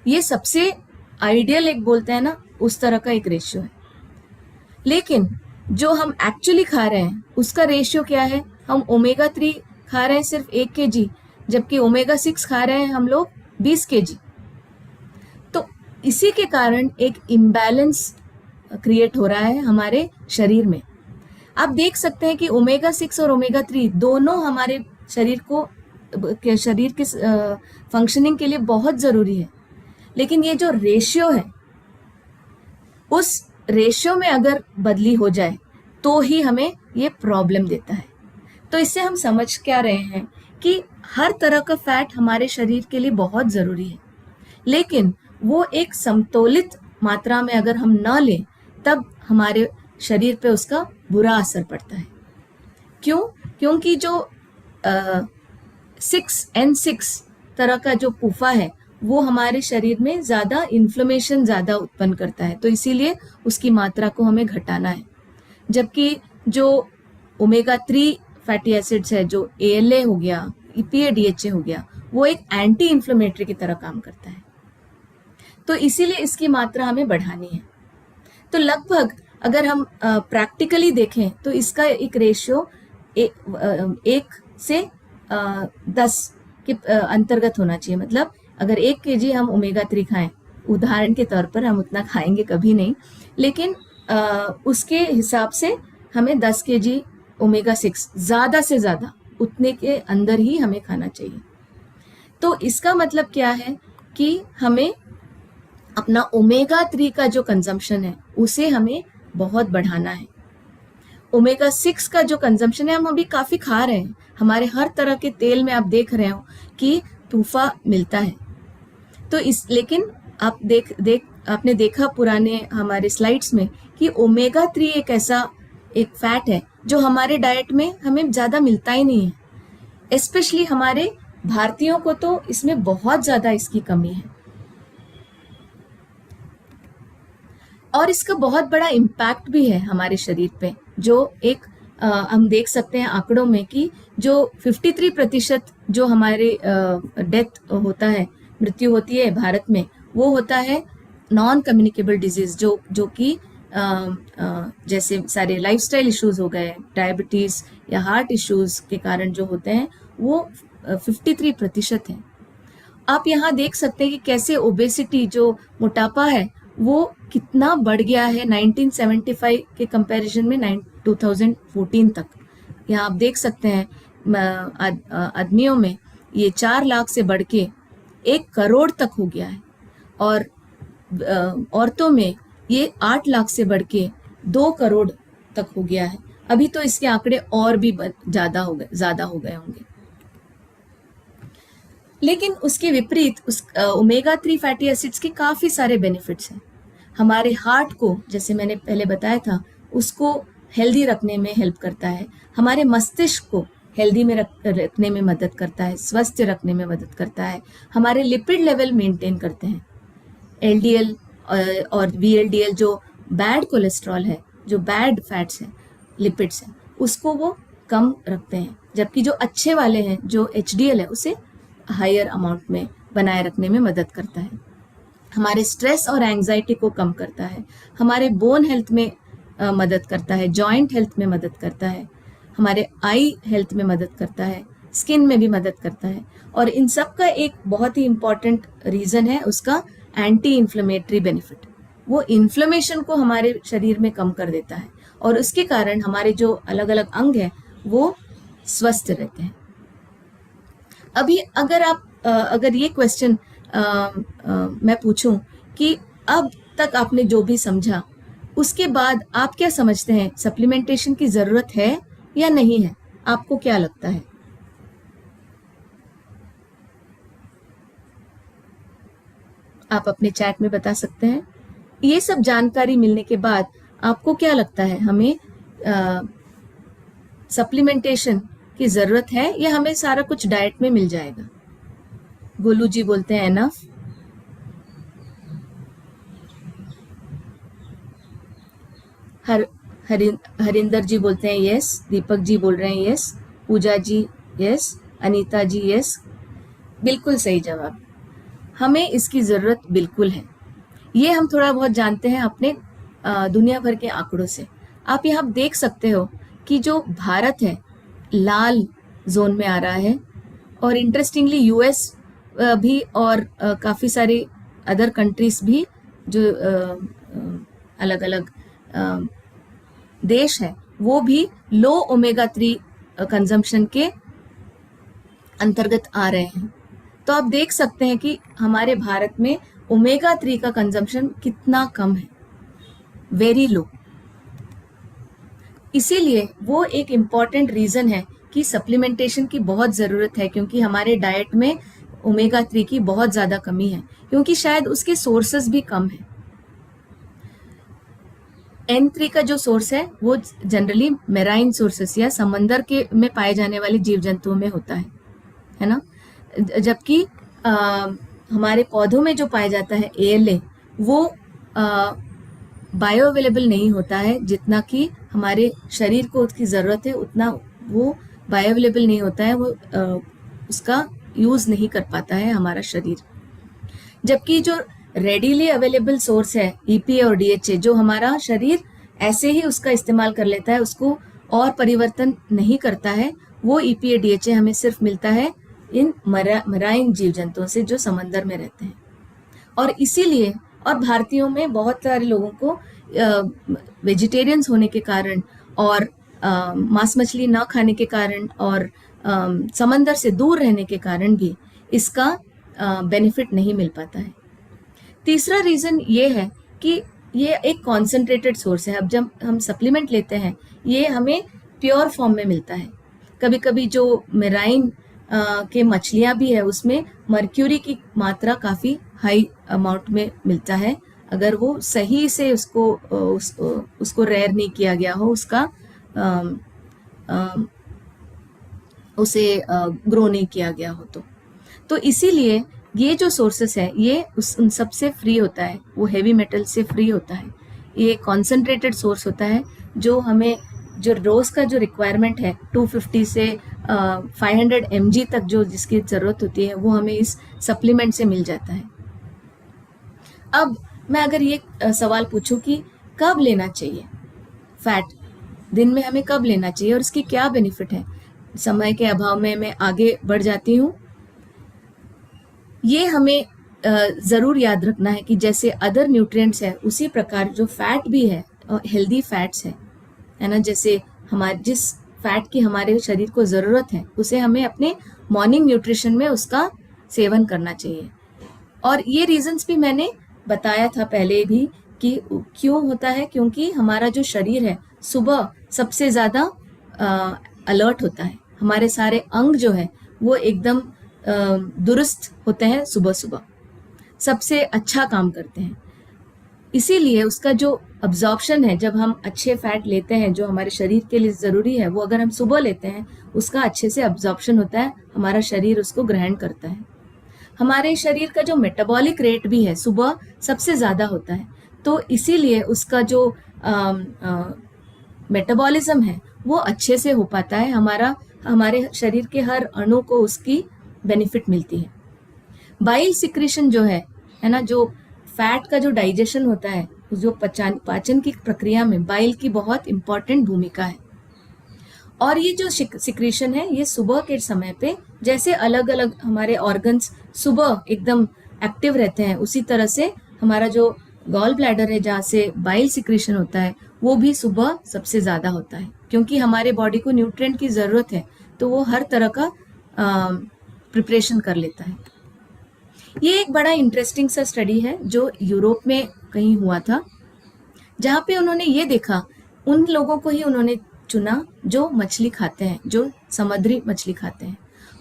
ये सबसे आइडियल एक बोलते हैं ना, उस तरह का एक रेशियो है। लेकिन जो हम एक्चुअली खा रहे हैं उसका रेशियो क्या है, हम ओमेगा 3 खा रहे हैं सिर्फ 1 kg, जबकि ओमेगा 6 खा रहे हैं हम लोग 20 kg। तो इसी के कारण एक इम्बैलेंस क्रिएट हो रहा है हमारे शरीर में। आप देख सकते हैं कि ओमेगा 6 और ओमेगा 3 दोनों हमारे शरीर के फंक्शनिंग के लिए बहुत ज़रूरी है, लेकिन ये जो रेशियो है, उस रेशियो में अगर बदली हो जाए तो ही हमें ये प्रॉब्लम देता है। तो इससे हम समझ क्या रहे हैं कि हर तरह का फैट हमारे शरीर के लिए बहुत ज़रूरी है, लेकिन वो एक समतोलित मात्रा में अगर हम ना लें, तब हमारे शरीर पे उसका बुरा असर पड़ता है। क्यों? क्योंकि जो 6N6 तरह का जो पूफा है वो हमारे शरीर में ज़्यादा इन्फ्लेमेशन ज़्यादा उत्पन्न करता है, तो इसीलिए उसकी मात्रा को हमें घटाना है। जबकि जो ओमेगा 3 फैटी एसिड्स है, जो ALA हो गया, EPA DHA हो गया, वो एक एंटी इन्फ्लेमेटरी की तरह काम करता है, तो इसीलिए इसकी मात्रा हमें बढ़ानी है। तो लगभग अगर हम प्रैक्टिकली देखें तो इसका एक रेशियो 1 से 10 के अंतर्गत होना चाहिए। मतलब अगर 1 kg हम ओमेगा 3 खाएं, उदाहरण के तौर पर, हम उतना खाएंगे कभी नहीं, लेकिन उसके हिसाब से हमें 10 kg ओमेगा 6 ज़्यादा से ज़्यादा उतने के अंदर ही हमें खाना चाहिए। तो इसका मतलब क्या है कि हमें अपना ओमेगा 3 का जो कंजम्पशन है उसे हमें बहुत बढ़ाना है। ओमेगा 6 का जो कंजम्पशन है, हम अभी काफ़ी खा रहे हैं, हमारे हर तरह के तेल में आप देख रहे हो कि तूफा मिलता है। तो लेकिन आप आपने देखा पुराने हमारे स्लाइड्स में कि ओमेगा 3 एक फैट है जो हमारे डाइट में हमें ज़्यादा मिलता ही नहीं है। स्पेशली हमारे भारतीयों को तो इसमें बहुत ज़्यादा इसकी कमी है, और इसका बहुत बड़ा इम्पैक्ट भी है हमारे शरीर पे। जो हम देख सकते हैं आंकड़ों में कि जो 53% जो हमारे डेथ होता है, मृत्यु होती है भारत में, वो होता है नॉन कम्युनिकेबल डिजीज, जो कि जैसे सारे लाइफस्टाइल इश्यूज हो गए, डायबिटीज या हार्ट इश्यूज के कारण जो होते हैं, वो 53% है। आप यहाँ देख सकते हैं कि कैसे ओबेसिटी, जो मोटापा है, वो कितना बढ़ गया है 1975 के कंपैरिजन में 2014 तक। यहाँ आप देख सकते हैं आदमियों में ये 4 लाख से बढ़ के 1 करोड़ तक हो गया है, और औरतों में ये 8 लाख से बढ़ के 2 करोड़ तक हो गया है। अभी तो इसके आंकड़े और भी ज़्यादा हो गए होंगे। लेकिन उसके विपरीत ओमेगा 3 फैटी एसिड्स के काफ़ी सारे बेनिफिट्स हैं। हमारे हार्ट को, जैसे मैंने पहले बताया था, उसको हेल्दी रखने में हेल्प करता है। हमारे मस्तिष्क को हेल्दी में रखने में मदद करता है, स्वस्थ रखने में मदद करता है। हमारे लिपिड लेवल मेंटेन करते हैं। LDL और VLDL जो बैड कोलेस्ट्रॉल है, जो बैड फैट्स हैं, लिपिड्स हैं, उसको वो कम रखते हैं। जबकि जो अच्छे वाले हैं, जो HDL है, उसे हायर अमाउंट में बनाए रखने में मदद करता है। हमारे स्ट्रेस और एंजाइटी को कम करता है। हमारे बोन हेल्थ में मदद करता है, जॉइंट हेल्थ में मदद करता है, हमारे आई हेल्थ में मदद करता है, स्किन में भी मदद करता है। और इन सब का एक बहुत ही इम्पॉर्टेंट रीज़न है उसका एंटी इन्फ्लेमेटरी बेनिफिट। वो इन्फ्लेमेशन को हमारे शरीर में कम कर देता है, और उसके कारण हमारे जो अलग अलग अंग हैं वो स्वस्थ रहते हैं। अभी अगर ये क्वेश्चन मैं पूछूं कि अब तक आपने जो भी समझा, उसके बाद आप क्या समझते हैं, सप्लीमेंटेशन की ज़रूरत है या नहीं है? आपको क्या लगता है? आप अपने चैट में बता सकते हैं। ये सब जानकारी मिलने के बाद आपको क्या लगता है, हमें सप्लीमेंटेशन की ज़रूरत है या हमें सारा कुछ डाइट में मिल जाएगा? गोलू जी बोलते हैं एनफ। हरिंदर जी बोलते हैं यस। दीपक जी बोल रहे हैं यस। पूजा जी यस। अनीता जी यस। बिल्कुल सही जवाब। हमें इसकी ज़रूरत बिल्कुल है। ये हम थोड़ा बहुत जानते हैं अपने दुनिया भर के आंकड़ों से। आप यहाँ देख सकते हो कि जो भारत है लाल जोन में आ रहा है, और इंटरेस्टिंगली यूएस भी और काफ़ी सारी अदर कंट्रीज भी जो अलग अलग देश है, वो भी लो ओमेगा 3 कंजम्पशन के अंतर्गत आ रहे हैं। तो आप देख सकते हैं कि हमारे भारत में ओमेगा 3 का कंजम्पशन कितना कम है, वेरी लो। इसीलिए वो एक इम्पॉर्टेंट रीज़न है कि सप्लीमेंटेशन की बहुत ज़रूरत है, क्योंकि हमारे डाइट में ओमेगा 3 की बहुत ज़्यादा कमी है, क्योंकि शायद उसके सोर्सेज भी कम हैं। N3 का जो सोर्स है वो जनरली मेराइन सोर्सेस या समंदर के में पाए जाने वाले जीव जंतुओं में होता है ना। जबकि हमारे पौधों में जो पाया जाता है ALA वो बायो अवेलेबल नहीं होता है, जितना कि हमारे शरीर को उसकी ज़रूरत है उतना वो बायो अवेलेबल नहीं होता है, वो उसका यूज़ नहीं कर पाता है हमारा शरीर। जबकि जो रेडीली अवेलेबल सोर्स है EPA और DHA, जो हमारा शरीर ऐसे ही उसका इस्तेमाल कर लेता है, उसको और परिवर्तन नहीं करता है, वो EPA DHA हमें सिर्फ मिलता है इन मराइन जीव जंतुओं से जो समंदर में रहते हैं। और इसीलिए और भारतीयों में बहुत सारे लोगों को वेजिटेरियंस होने के कारण और मांस मछली न खाने के कारण और समंदर से दूर रहने के कारण भी इसका बेनिफिट नहीं मिल पाता है। तीसरा रीज़न ये है कि ये एक कॉन्सेंट्रेटेड सोर्स है। अब जब हम सप्लीमेंट लेते हैं ये हमें प्योर फॉर्म में मिलता है। कभी कभी जो मेराइन के मछलियाँ भी है उसमें मर्क्यूरी की मात्रा काफ़ी हाई अमाउंट में मिलता है, अगर वो सही से उसको रेयर नहीं किया गया हो, उसका उसे ग्रो नहीं किया गया हो तो इसीलिए ये जो सोर्सेस है ये उन सब से फ्री होता है, वो हेवी मेटल से फ्री होता है। ये कॉन्सेंट्रेटेड सोर्स होता है जो हमें जो रोज़ का जो रिक्वायरमेंट है 250 से 500 mg तक जो जिसकी ज़रूरत होती है वो हमें इस सप्लीमेंट से मिल जाता है। अब मैं अगर ये सवाल पूछूं कि कब लेना चाहिए फैट, दिन में हमें कब लेना चाहिए और इसकी क्या बेनिफिट है, समय के अभाव में मैं आगे बढ़ जाती हूँ। ये हमें ज़रूर याद रखना है कि जैसे अदर न्यूट्रिएंट्स है उसी प्रकार जो फैट भी है हेल्दी फैट्स है ना। जैसे हमारे जिस फैट की हमारे शरीर को ज़रूरत है उसे हमें अपने मॉर्निंग न्यूट्रिशन में उसका सेवन करना चाहिए। और ये रीजंस भी मैंने बताया था पहले भी कि क्यों होता है, क्योंकि हमारा जो शरीर है सुबह सबसे ज़्यादा अलर्ट होता है, हमारे सारे अंग जो है वो एकदम दुरुस्त होते हैं, सुबह सुबह सबसे अच्छा काम करते हैं। इसीलिए उसका जो अब्जॉर्प्शन है, जब हम अच्छे फैट लेते हैं जो हमारे शरीर के लिए ज़रूरी है, वो अगर हम सुबह लेते हैं उसका अच्छे से अब्जॉर्प्शन होता है, हमारा शरीर उसको ग्रहण करता है। हमारे शरीर का जो मेटाबॉलिक रेट भी है सुबह सबसे ज़्यादा होता है, तो इसीलिए उसका जो मेटाबॉलिज्म है वो अच्छे से हो पाता है, हमारे शरीर के हर अणु को उसकी बेनिफिट मिलती है। बाइल सिक्रीशन जो है ना, जो फैट का जो डाइजेशन होता है, जो पाचन की प्रक्रिया में बाइल की बहुत इम्पॉर्टेंट भूमिका है। और ये जो सिक्रीशन है ये सुबह के समय पे जैसे अलग अलग हमारे ऑर्गन्स सुबह एकदम एक्टिव रहते हैं, उसी तरह से हमारा जो गॉल ब्लैडर है जहाँ से बाइल सिक्रीशन होता है वो भी सुबह सबसे ज़्यादा होता है, क्योंकि हमारे बॉडी को न्यूट्रिएंट की ज़रूरत है तो वो हर तरह का प्रिपरेशन कर लेता है। ये एक बड़ा इंटरेस्टिंग सा स्टडी है जो यूरोप में कहीं हुआ था, जहाँ पे उन्होंने ये देखा, उन लोगों को ही उन्होंने चुना जो मछली खाते हैं, जो समुद्री मछली खाते हैं।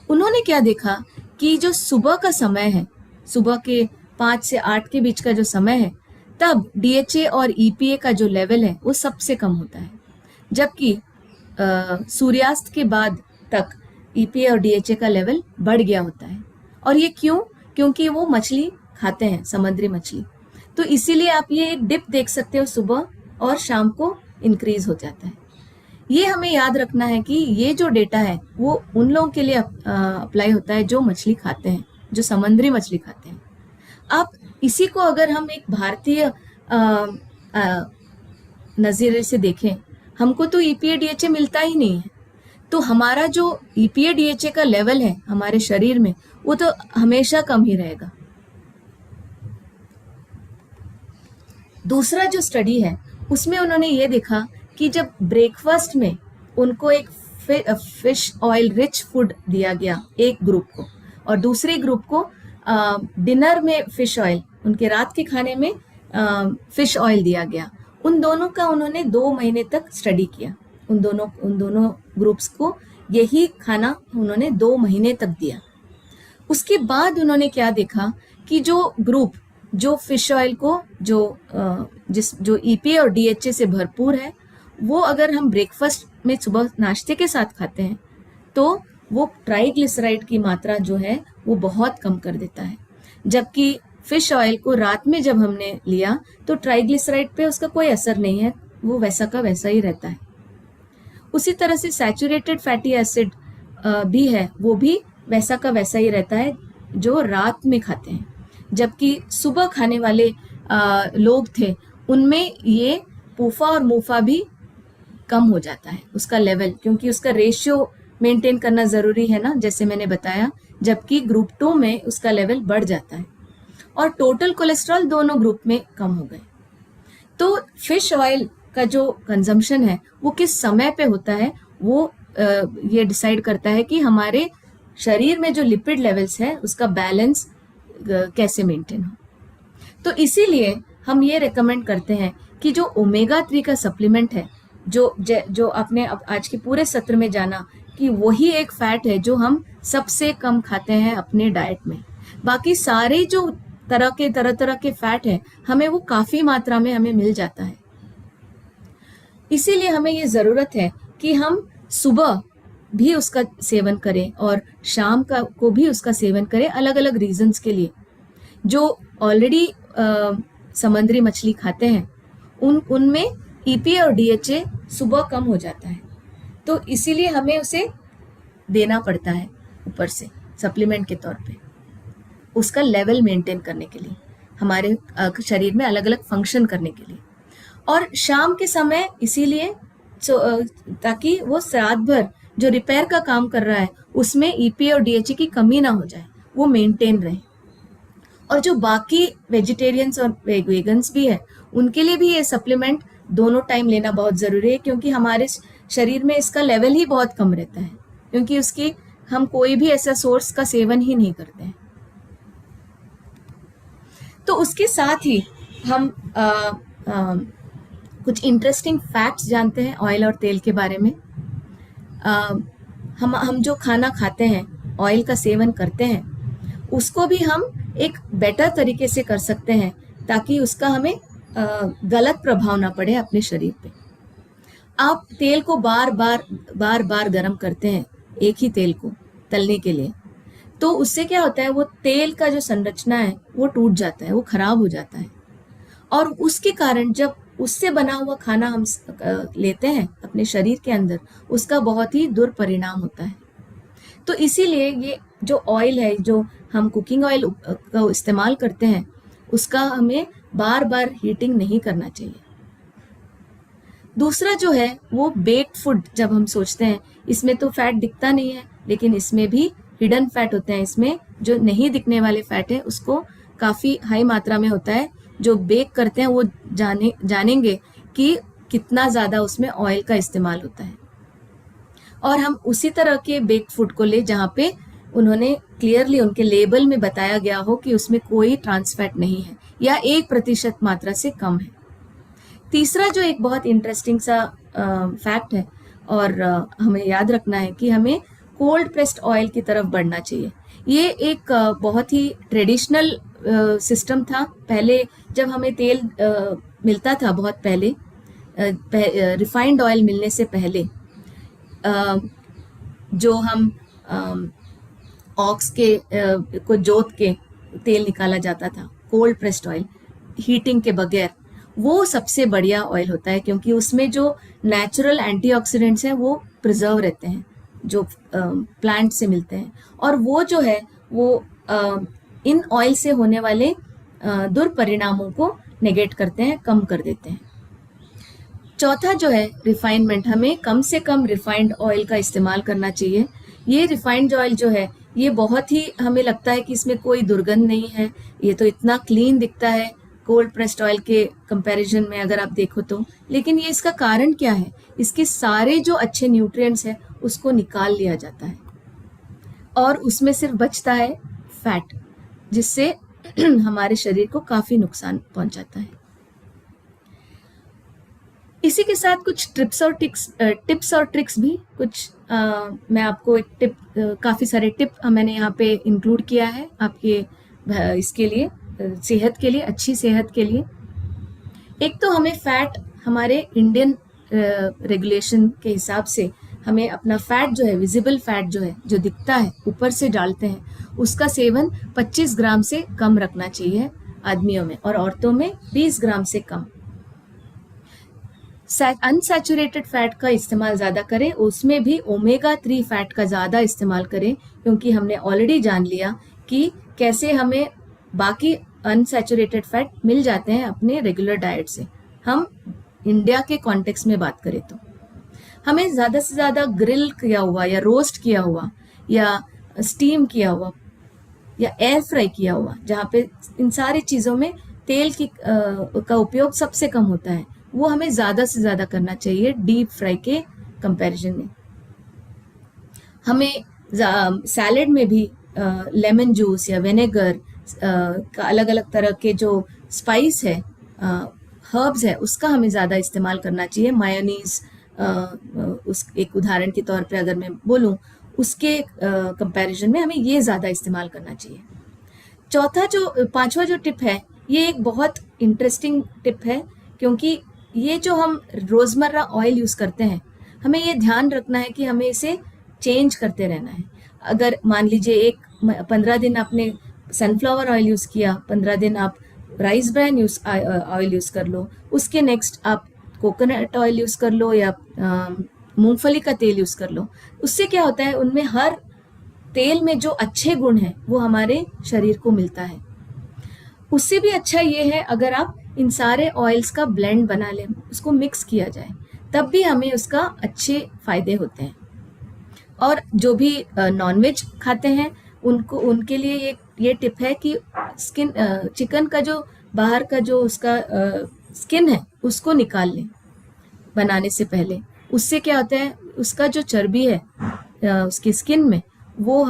उन्होंने क्या देखा कि जो सुबह का समय है, सुबह के 5 से 8 के बीच का जो समय है, तब DHA और EPA का जो लेवल है वो सबसे कम होता है, जबकि सूर्यास्त के बाद तक EPA और DHA का लेवल बढ़ गया होता है। और ये क्यों? क्योंकि वो मछली खाते हैं, समुद्री मछली। तो इसीलिए आप ये एक डिप देख सकते हो, सुबह और शाम को इंक्रीज हो जाता है। ये हमें याद रखना है कि ये जो डेटा है वो उन लोगों के लिए अप्लाई होता है जो मछली खाते हैं, जो समुद्री मछली खाते हैं। आप इसी को अगर हम एक भारतीय नज़रिए से देखें, हमको तो EPA DHA मिलता ही नहीं है, तो हमारा जो EPA DHA का लेवल है हमारे शरीर में वो तो हमेशा कम ही रहेगा। दूसरा जो स्टडी है उसमें उन्होंने ये देखा कि जब ब्रेकफास्ट में उनको एक फिश ऑयल रिच फूड दिया गया एक ग्रुप को, और दूसरे ग्रुप को डिनर में फिश ऑयल, उनके रात के खाने में फिश ऑयल दिया गया, उन दोनों का उन्होंने 2 महीने तक स्टडी किया। उन दोनों ग्रुप्स को यही खाना उन्होंने 2 महीने तक दिया। उसके बाद उन्होंने क्या देखा कि जो ग्रुप जो फिश ऑयल को जो EPA और DHA से भरपूर है, वो अगर हम ब्रेकफास्ट में सुबह नाश्ते के साथ खाते हैं तो वो ट्राइग्लिसराइड की मात्रा जो है वो बहुत कम कर देता है। जबकि फिश ऑयल को रात में जब हमने लिया तो ट्राइग्लिसराइड पे उसका कोई असर नहीं है, वो वैसा का वैसा ही रहता है। उसी तरह से सैचुरेटेड फैटी एसिड भी है, वो भी वैसा का वैसा ही रहता है जो रात में खाते हैं। जबकि सुबह खाने वाले लोग थे, उनमें ये पूफा और मूफा भी कम हो जाता है उसका लेवल, क्योंकि उसका रेशियो मेंटेन करना ज़रूरी है ना, जैसे मैंने बताया। जबकि ग्रुप 2 में उसका लेवल बढ़ जाता है और टोटल कोलेस्ट्रॉल दोनों ग्रुप में कम हो गए। तो फिश ऑयल का जो कंजम्पशन है वो किस समय पे होता है, वो ये डिसाइड करता है कि हमारे शरीर में जो लिपिड लेवल्स है उसका बैलेंस कैसे मेंटेन हो। तो इसीलिए हम ये रेकमेंड करते हैं कि जो ओमेगा 3 का सप्लीमेंट है, जो आपने आज के पूरे सत्र में जाना कि वही एक फैट है जो हम सबसे कम खाते हैं अपने डाइट में। बाकी सारे जो तरह के फैट है, हमें वो काफ़ी मात्रा में हमें मिल जाता है। इसीलिए हमें ये ज़रूरत है कि हम सुबह भी उसका सेवन करें और शाम को भी उसका सेवन करें, अलग अलग रीजंस के लिए। जो ऑलरेडी समुद्री मछली खाते हैं उनमें EPA और DHA सुबह कम हो जाता है, तो इसीलिए हमें उसे देना पड़ता है ऊपर से सप्लीमेंट के तौर पे, उसका लेवल मेंटेन करने के लिए, हमारे शरीर में अलग अलग फंक्शन करने के लिए। और शाम के समय इसीलिए ताकि वो रात भर जो रिपेयर का काम कर रहा है उसमें EPA और DHA की कमी ना हो जाए, वो मेंटेन रहे। और जो बाकी वेजिटेरियंस और वेगन्स भी है, उनके लिए भी ये सप्लीमेंट दोनों टाइम लेना बहुत ज़रूरी है, क्योंकि हमारे शरीर में इसका लेवल ही बहुत कम रहता है, क्योंकि उसकी हम कोई भी ऐसा सोर्स का सेवन ही नहीं करते हैं। तो उसके साथ ही हम कुछ इंटरेस्टिंग फैक्ट्स जानते हैं ऑयल और तेल के बारे में। हम जो खाना खाते हैं, ऑयल का सेवन करते हैं, उसको भी हम एक बेटर तरीके से कर सकते हैं ताकि उसका हमें गलत प्रभाव ना पड़े अपने शरीर पे। आप तेल को बार बार गर्म करते हैं, एक ही तेल को तलने के लिए, तो उससे क्या होता है, वो तेल का जो संरचना है वो टूट जाता है, वो खराब हो जाता है। और उसके कारण जब उससे बना हुआ खाना हम लेते हैं अपने शरीर के अंदर, उसका बहुत ही दुष्परिणाम होता है। तो इसीलिए ये जो ऑयल है, जो हम कुकिंग ऑयल का इस्तेमाल करते हैं, उसका हमें बार बार हीटिंग नहीं करना चाहिए। दूसरा जो है वो बेक्ड फूड, जब हम सोचते हैं इसमें तो फैट दिखता नहीं है, लेकिन इसमें भी हिडन फैट होते हैं। इसमें जो नहीं दिखने वाले फैट है उसको काफ़ी हाई मात्रा में होता है। जो बेक करते हैं वो जानेंगे कि कितना ज़्यादा उसमें ऑयल का इस्तेमाल होता है। और हम उसी तरह के बेक्ड फूड को ले जहाँ पे उन्होंने क्लियरली उनके लेबल में बताया गया हो कि उसमें कोई ट्रांस फैट नहीं है या 1% मात्रा से कम है। तीसरा जो एक बहुत इंटरेस्टिंग सा फैक्ट है और हमें याद रखना है कि हमें कोल्ड प्रेस्ड ऑयल की तरफ बढ़ना चाहिए। ये एक बहुत ही ट्रेडिशनल सिस्टम था। पहले जब हमें तेल मिलता था, बहुत पहले रिफाइंड ऑयल मिलने से पहले, जो हम ऑक्स के को जोत के तेल निकाला जाता था, कोल्ड प्रेस्ड ऑयल, हीटिंग के बगैर, वो सबसे बढ़िया ऑयल होता है, क्योंकि उसमें जो नेचुरल एंटीऑक्सीडेंट्स हैं वो प्रिजर्व रहते हैं, जो प्लांट से मिलते हैं। और वो जो है वो इन ऑयल से होने वाले दुष्परिणामों को नेगेट करते हैं, कम कर देते हैं। चौथा जो है रिफाइनमेंट, हमें कम से कम रिफाइंड ऑयल का इस्तेमाल करना चाहिए। ये रिफाइंड ऑयल जो है ये बहुत ही, हमें लगता है कि इसमें कोई दुर्गंध नहीं है, ये तो इतना क्लीन दिखता है कोल्ड प्रेस्ड ऑयल के कंपैरिजन में अगर आप देखो तो। लेकिन ये इसका कारण क्या है, इसके सारे जो अच्छे न्यूट्रिएंट्स हैं उसको निकाल लिया जाता है और उसमें सिर्फ बचता है फैट, जिससे हमारे शरीर को काफ़ी नुकसान पहुंचाता है। इसी के साथ कुछ टिप्स और ट्रिक्स भी कुछ मैं आपको एक टिप, काफ़ी सारे टिप मैंने यहाँ पे इंक्लूड किया है आपके इसके लिए, सेहत के लिए, अच्छी सेहत के लिए। एक तो हमें फैट, हमारे इंडियन रेगुलेशन के हिसाब से हमें अपना फैट जो है, विजिबल फैट जो है, जो दिखता है ऊपर से डालते हैं, उसका सेवन 25 ग्राम से कम रखना चाहिए आदमियों में, और औरतों में 20 ग्राम से कम। अनसैचुरेटेड फैट का इस्तेमाल ज़्यादा करें, उसमें भी ओमेगा 3 फैट का ज़्यादा इस्तेमाल करें, क्योंकि हमने ऑलरेडी जान लिया कि कैसे हमें बाकी अनसैचुरेटेड फैट मिल जाते हैं अपने रेगुलर डाइट से। हम इंडिया के कॉन्टेक्स्ट में बात करें तो हमें ज़्यादा से ज़्यादा ग्रिल किया हुआ या रोस्ट किया हुआ या स्टीम किया हुआ या एयर फ्राई किया हुआ, जहाँ पे इन सारी चीज़ों में तेल का उपयोग सबसे कम होता है, वो हमें ज़्यादा से ज़्यादा करना चाहिए डीप फ्राई के कंपैरिजन में। हमें सैलेड में भी लेमन जूस या विनेगर का, अलग अलग तरह के जो स्पाइस है, हर्ब्स है, उसका हमें ज़्यादा इस्तेमाल करना चाहिए। मायोनीज उस एक उदाहरण के तौर पे अगर मैं बोलूँ, उसके कंपैरिजन में हमें ये ज़्यादा इस्तेमाल करना चाहिए। पांचवा जो टिप है, ये एक बहुत इंटरेस्टिंग टिप है, क्योंकि ये जो हम रोज़मर्रा ऑयल यूज़ करते हैं, हमें ये ध्यान रखना है कि हमें इसे चेंज करते रहना है। अगर मान लीजिए 15 दिन आपने सनफ्लावर ऑयल यूज़ किया, 15 दिन आप राइस ब्रान ऑयल यूज़ कर लो, उसके नेक्स्ट आप कोकोनट ऑयल यूज़ कर लो या मूंगफली का तेल यूज़ कर लो। उससे क्या होता है, उनमें हर तेल में जो अच्छे गुण हैं वो हमारे शरीर को मिलता है। उससे भी अच्छा ये है अगर आप इन सारे ऑयल्स का ब्लेंड बना लें, उसको मिक्स किया जाए, तब भी हमें उसका अच्छे फायदे होते हैं। और जो भी नॉनवेज खाते हैं उनके लिए ये टिप है कि चिकन का जो बाहर का जो उसका स्किन है, उसको निकाल लें बनाने से पहले। उससे क्या होता है, उसका जो चर्बी है उसकी स्किन में, वो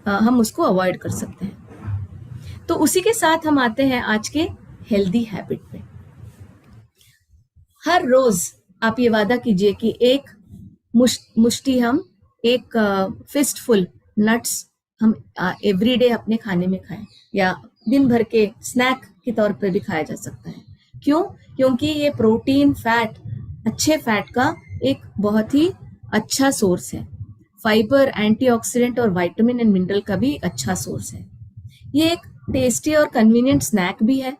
हम उसको अवॉइड कर सकते हैं। तो उसी के साथ हम आते हैं आज के हेल्दी हैबिट पे। हर रोज आप ये वादा कीजिए कि एक मुश्ती हम एक फिस्ट फुल नट्स हम एवरीडे अपने खाने में खाएं, या दिन भर के स्नैक के तौर पर भी खाया जा सकता है। क्यों? क्योंकि ये प्रोटीन, फैट, अच्छे फैट का एक बहुत ही अच्छा सोर्स है। फाइबर, एंटीऑक्सीडेंट और विटामिन एंड मिनरल का भी अच्छा सोर्स है। ये एक टेस्टी और कन्वीनियंट स्नैक भी है।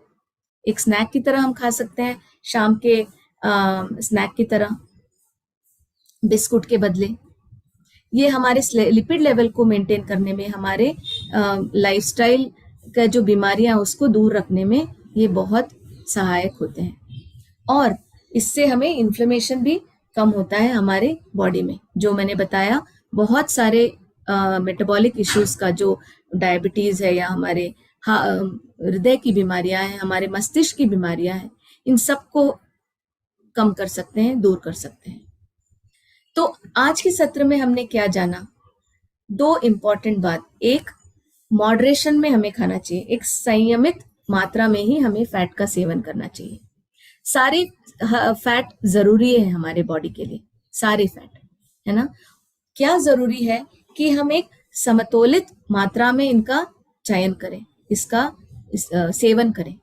एक स्नैक की तरह हम खा सकते हैं, शाम के स्नैक की तरह, बिस्कुट के बदले। ये हमारे लिपिड लेवल को मेंटेन करने में, हमारे लाइफस्टाइल का जो बीमारियां उसको दूर रखने में ये बहुत सहायक होते हैं। और इससे हमें इन्फ्लेमेशन भी कम होता है हमारे बॉडी में। जो मैंने बताया, बहुत सारे मेटाबॉलिक इश्यूज का, जो डायबिटीज है या हमारे हृदय की बीमारियां हैं, हमारे मस्तिष्क की बीमारियां हैं, इन सबको कम कर सकते हैं, दूर कर सकते हैं। तो आज के सत्र में हमने क्या जाना? 2 इम्पॉर्टेंट बात। एक, मॉडरेशन में हमें खाना चाहिए, एक संयमित मात्रा में ही हमें फैट का सेवन करना चाहिए। सारे फैट जरूरी है हमारे बॉडी के लिए, सारे फैट, है ना। क्या जरूरी है कि हम एक समतोलित मात्रा में इनका चयन करें, इसका सेवन करें।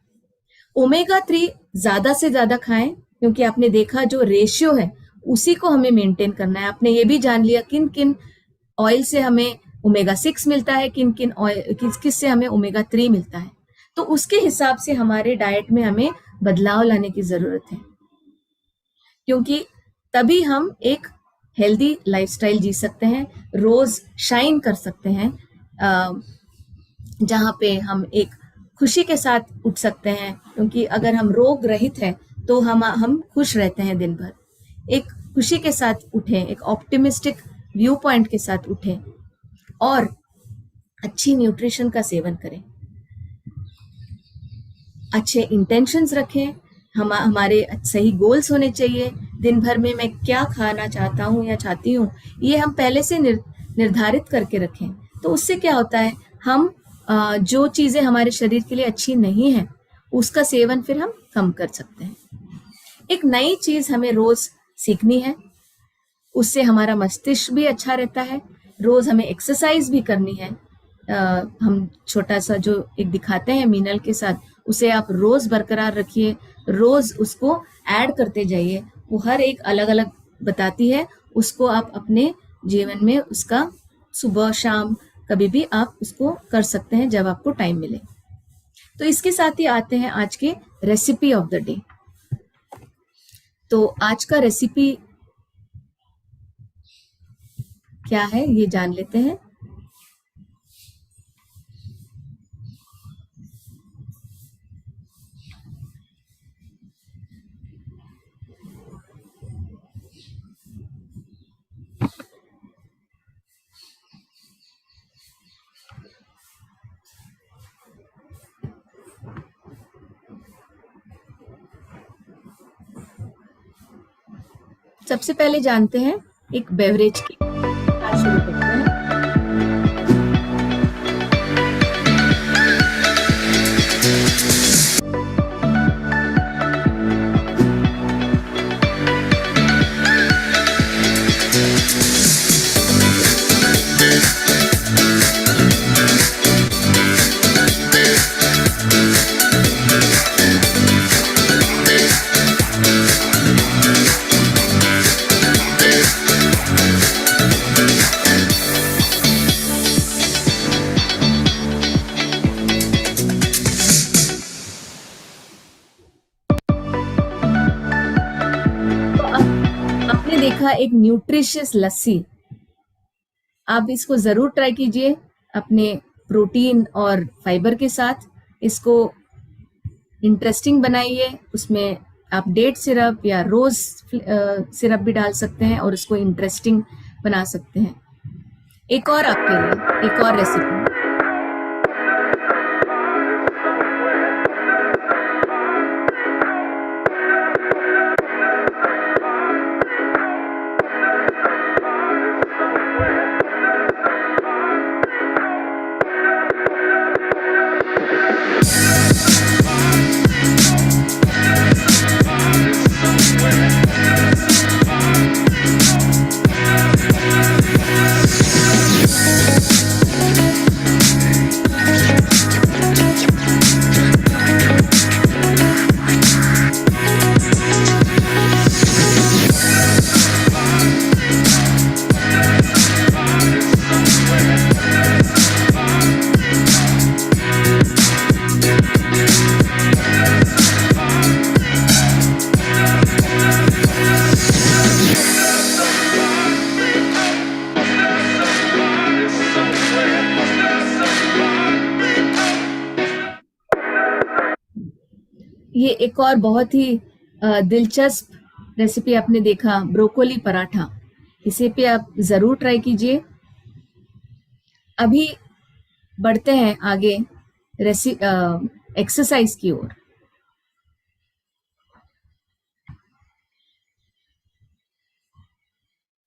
ओमेगा 3 ज्यादा से ज्यादा खाएं, क्योंकि आपने देखा जो रेशियो है उसी को हमें मेंटेन करना है। आपने ये भी जान लिया किन किन ऑयल से हमें ओमेगा 6 मिलता है, किन किन ऑयल किस से हमें ओमेगा 3 मिलता है। तो उसके हिसाब से हमारे डाइट में हमें बदलाव लाने की जरूरत है, क्योंकि तभी हम एक हेल्दी लाइफस्टाइल जी सकते हैं, रोज शाइन कर सकते हैं, जहाँ पे हम एक खुशी के साथ उठ सकते हैं। क्योंकि अगर हम रोग रहित हैं तो हम खुश रहते हैं दिन भर। एक खुशी के साथ उठें, एक ऑप्टिमिस्टिक व्यू पॉइंट के साथ उठें और अच्छी न्यूट्रिशन का सेवन करें, अच्छे इंटेंशंस रखें, हमारे सही गोल्स होने चाहिए। दिन भर में मैं क्या खाना चाहता हूँ या चाहती हूँ, ये हम पहले से निर्धारित करके रखें। तो उससे क्या होता है, हम जो चीज़ें हमारे शरीर के लिए अच्छी नहीं है उसका सेवन फिर हम कम कर सकते हैं। एक नई चीज़ हमें रोज़ सीखनी है, उससे हमारा मस्तिष्क भी अच्छा रहता है। रोज़ हमें एक्सरसाइज भी करनी है, हम छोटा सा जो एक दिखाते हैं मीनल के साथ, उसे आप रोज बरकरार रखिए, रोज उसको ऐड करते जाइए। वो हर एक अलग अलग बताती है, उसको आप अपने जीवन में उसका सुबह शाम कभी भी आप उसको कर सकते हैं जब आपको टाइम मिले। तो इसके साथ ही आते हैं आज के रेसिपी ऑफ द डे। तो आज का रेसिपी क्या है ये जान लेते हैं। सबसे पहले जानते हैं एक बेवरेज की, शुरू करते हैं। आपने देखा एक न्यूट्रिशियस लस्सी, आप इसको जरूर ट्राई कीजिए अपने प्रोटीन और फाइबर के साथ। इसको इंटरेस्टिंग बनाइए, उसमें आप डेट सिरप या रोज सिरप भी डाल सकते हैं और इसको इंटरेस्टिंग बना सकते हैं। एक और आपके लिए एक और रेसिपी, ये एक और बहुत ही दिलचस्प रेसिपी आपने देखा, ब्रोकोली पराठा। इसे पे आप जरूर ट्राई कीजिए। अभी बढ़ते हैं आगे एक्सरसाइज की ओर।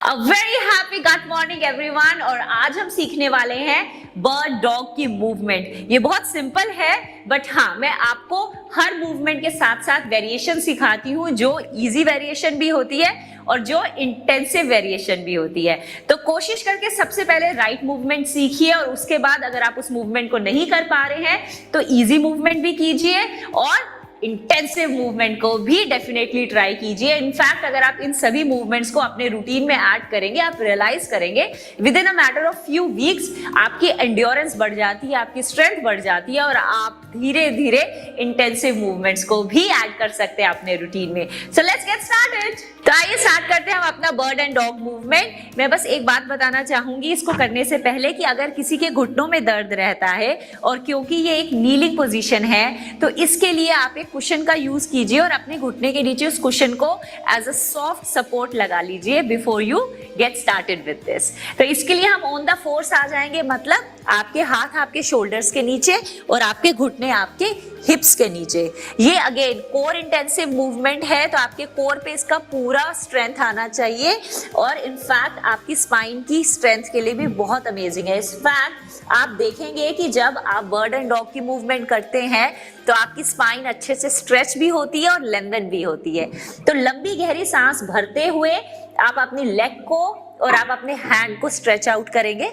A very happy good morning everyone। और आज हम सीखने वाले हैं बर्ड डॉग की मूवमेंट। ये बहुत सिंपल है, बट हाँ, मैं आपको हर मूवमेंट के साथ साथ वेरिएशन सिखाती हूँ, जो इजी वेरिएशन भी होती है और जो इंटेंसिव वेरिएशन भी होती है। तो कोशिश करके सबसे पहले राइट मूवमेंट सीखिए, और उसके बाद अगर आप उस मूवमेंट को नहीं कर पा रहे हैं तो इजी मूवमेंट भी कीजिए और इंटेंसिव मूवमेंट को भी डेफिनेटली ट्राई कीजिए। इनफैक्ट अगर आप इन सभी मूवमेंट्स को अपने रूटीन में ऐड करेंगे, आप रियलाइज करेंगे with in a matter of few weeks आपकी एंड्योरेंस बढ़ जाती है, आपकी स्ट्रेंथ बढ़ जाती है, और आप धीरे धीरे इंटेंसिव मूवमेंट्स को भी ऐड कर सकते हैं अपने रूटीन में। So let's get started. तो आइए स्टार्ट करते हैं हम अपना बर्ड एंड डॉग मूवमेंट। मैं बस एक बात बताना चाहूंगी इसको करने से पहले कि अगर किसी के घुटनों में दर्द रहता है, और क्योंकि ये एक नीलिंग पोजीशन है, तो इसके लिए आप एक कुशन का यूज कीजिए और अपने घुटने के नीचे उस कुशन को एज अ सॉफ्ट सपोर्ट लगा लीजिए before you get started with this. तो इसके लिए हम ऑन द फोर्स आ जाएंगे, मतलब आपके हाथ आपके शोल्डर्स के नीचे और आपके घुटने आपके हिप्स के नीचे। ये अगेन कोर इंटेंसिव मूवमेंट है, तो आपके कोर पे इसका पूरा स्ट्रेंथ आना चाहिए, और इनफैक्ट आपकी स्पाइन की स्ट्रेंथ के लिए भी बहुत अमेजिंग है। इस फैक्ट आप देखेंगे कि जब आप बर्ड एंड डॉग की मूवमेंट करते हैं तो आपकी स्पाइन अच्छे से स्ट्रेच भी होती है और लेंथन भी होती है। तो लंबी गहरी सांस भरते हुए आप अपनी लेग को और आप अपने हैंड को स्ट्रेच आउट करेंगे,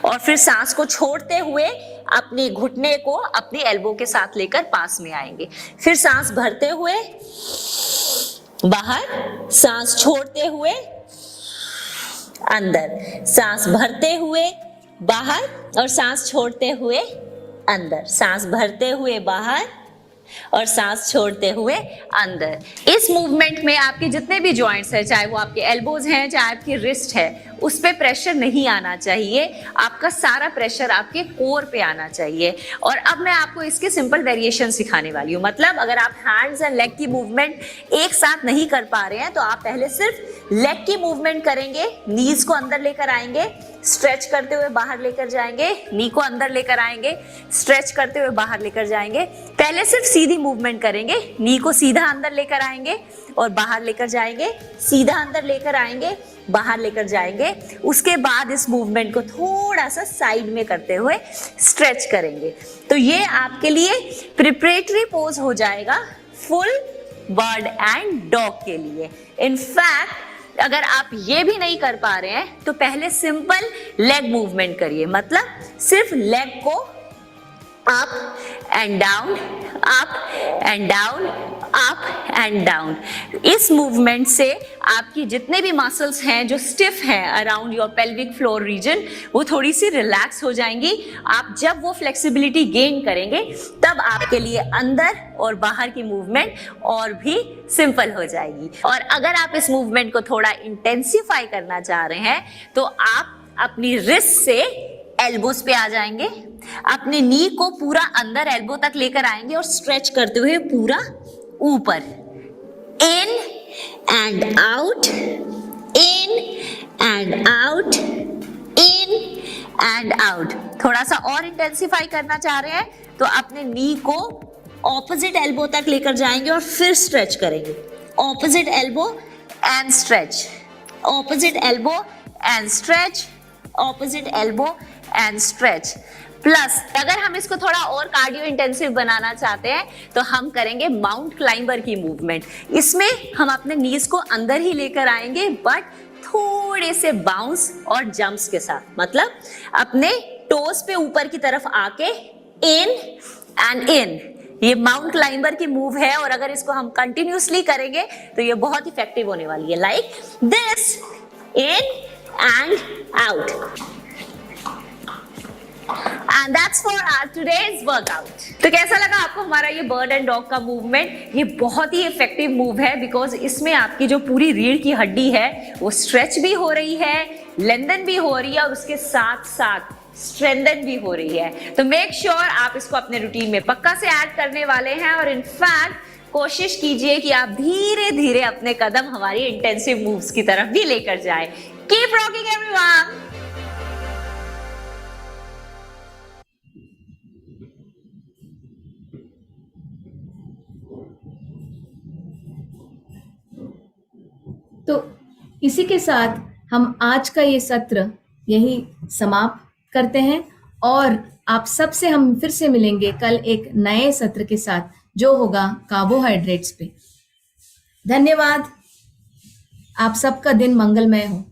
और फिर सांस को छोड़ते हुए अपने घुटने को अपनी एल्बो के साथ लेकर पास में आएंगे। फिर सांस भरते हुए बाहर, सांस छोड़ते हुए अंदर, सांस भरते हुए बाहर और सांस छोड़ते हुए अंदर, सांस भरते हुए बाहर और सांस छोड़ते हुए अंदर। इस मूवमेंट में आपके जितने भी जॉइंट्स हैं, चाहे वो आपके एल्बोज हैं, चाहे आपकी रिस्ट है, उस पे प्रेशर नहीं आना चाहिए। आपका सारा प्रेशर आपके कोर पे आना चाहिए। और अब मैं आपको इसके सिंपल वेरिएशन सिखाने वाली हूँ। मतलब अगर आप हैंड्स एंड लेग की मूवमेंट एक साथ नहीं कर पा रहे हैं तो आप पहले सिर्फ लेग की मूवमेंट करेंगे, नीज को अंदर लेकर आएंगे, स्ट्रेच करते हुए बाहर लेकर जाएंगे, नी को अंदर लेकर आएंगे, स्ट्रेच करते हुए बाहर लेकर जाएंगे। पहले सिर्फ सीधी मूवमेंट करेंगे, नी को सीधा अंदर लेकर आएंगे और बाहर लेकर जाएंगे, सीधा अंदर लेकर आएंगे, बाहर लेकर जाएंगे। उसके बाद इस मूवमेंट को थोड़ा सा साइड में करते हुए स्ट्रेच करेंगे। तो ये आपके लिए प्रिपरेटरी पोज हो जाएगा फुल बर्ड एंड डॉग के लिए। इनफैक्ट अगर आप ये भी नहीं कर पा रहे हैं तो पहले सिंपल लेग मूवमेंट करिए। मतलब सिर्फ लेग को up and down, up and down, up and down. इस मूवमेंट से आपकी जितने भी मसल्स हैं जो स्टिफ हैं around your pelvic floor region, वो थोड़ी सी रिलैक्स हो जाएंगी। आप जब वो फ्लेक्सिबिलिटी गेन करेंगे तब आपके लिए अंदर और बाहर की मूवमेंट और भी सिंपल हो जाएगी। और अगर आप इस मूवमेंट को थोड़ा इंटेंसिफाई करना चाह रहे हैं तो आप अपनी रिस्ट से एल्बोस पे आ जाएंगे, अपने नी को पूरा अंदर एल्बो तक लेकर आएंगे और स्ट्रेच करते हुए पूरा ऊपर, in and out, in and out, in and out. थोड़ा सा और इंटेंसिफाई करना चाह रहे हैं तो अपने नी को ऑपोजिट एल्बो तक लेकर जाएंगे और फिर स्ट्रेच करेंगे। Opposite elbow and stretch, opposite elbow and stretch, opposite elbow and stretch. Plus अगर हम इसको थोड़ा और कार्डियो इंटेंसिव बनाना चाहते हैं तो हम करेंगे माउंट क्लाइंबर की मूवमेंट। इसमें हम अपने नीज को अंदर ही लेकर आएंगे बट थोड़े से बाउंस और जंप्स के साथ। मतलब अपने टोस पे ऊपर की तरफ आके इन एंड इन, ये माउंट क्लाइंबर की मूव है और अगर इसको हम कंटिन्यूसली करेंगे तो ये बहुत इफेक्टिव होने वाली है। Like this, in and out. And that's for our today's workout. तो कैसा लगा आपको हमारा ये बर्ड एंड डॉग का मूवमेंट? ये बहुत ही इफेक्टिव मूव है बिकॉज इसमें आपकी जो पूरी रीढ़ की हड्डी है वो स्ट्रेच भी हो रही है, लेंथन भी हो रही है और उसके साथ साथ स्ट्रेंथन भी हो रही है। तो मेक श्योर आप इसको अपने रूटीन में पक्का से ऐड करने वाले हैं और इनफैक्ट कोशिश कीजिए कि आप धीरे धीरे अपने कदम हमारी इंटेंसिव मूव्स की तरफ भी लेकर जाएं। Keep rocking everyone. तो इसी के साथ हम आज का ये सत्र यही समाप्त करते हैं और आप सबसे हम फिर से मिलेंगे कल एक नए सत्र के साथ जो होगा कार्बोहाइड्रेट्स पे। धन्यवाद। आप सबका दिन मंगलमय हो।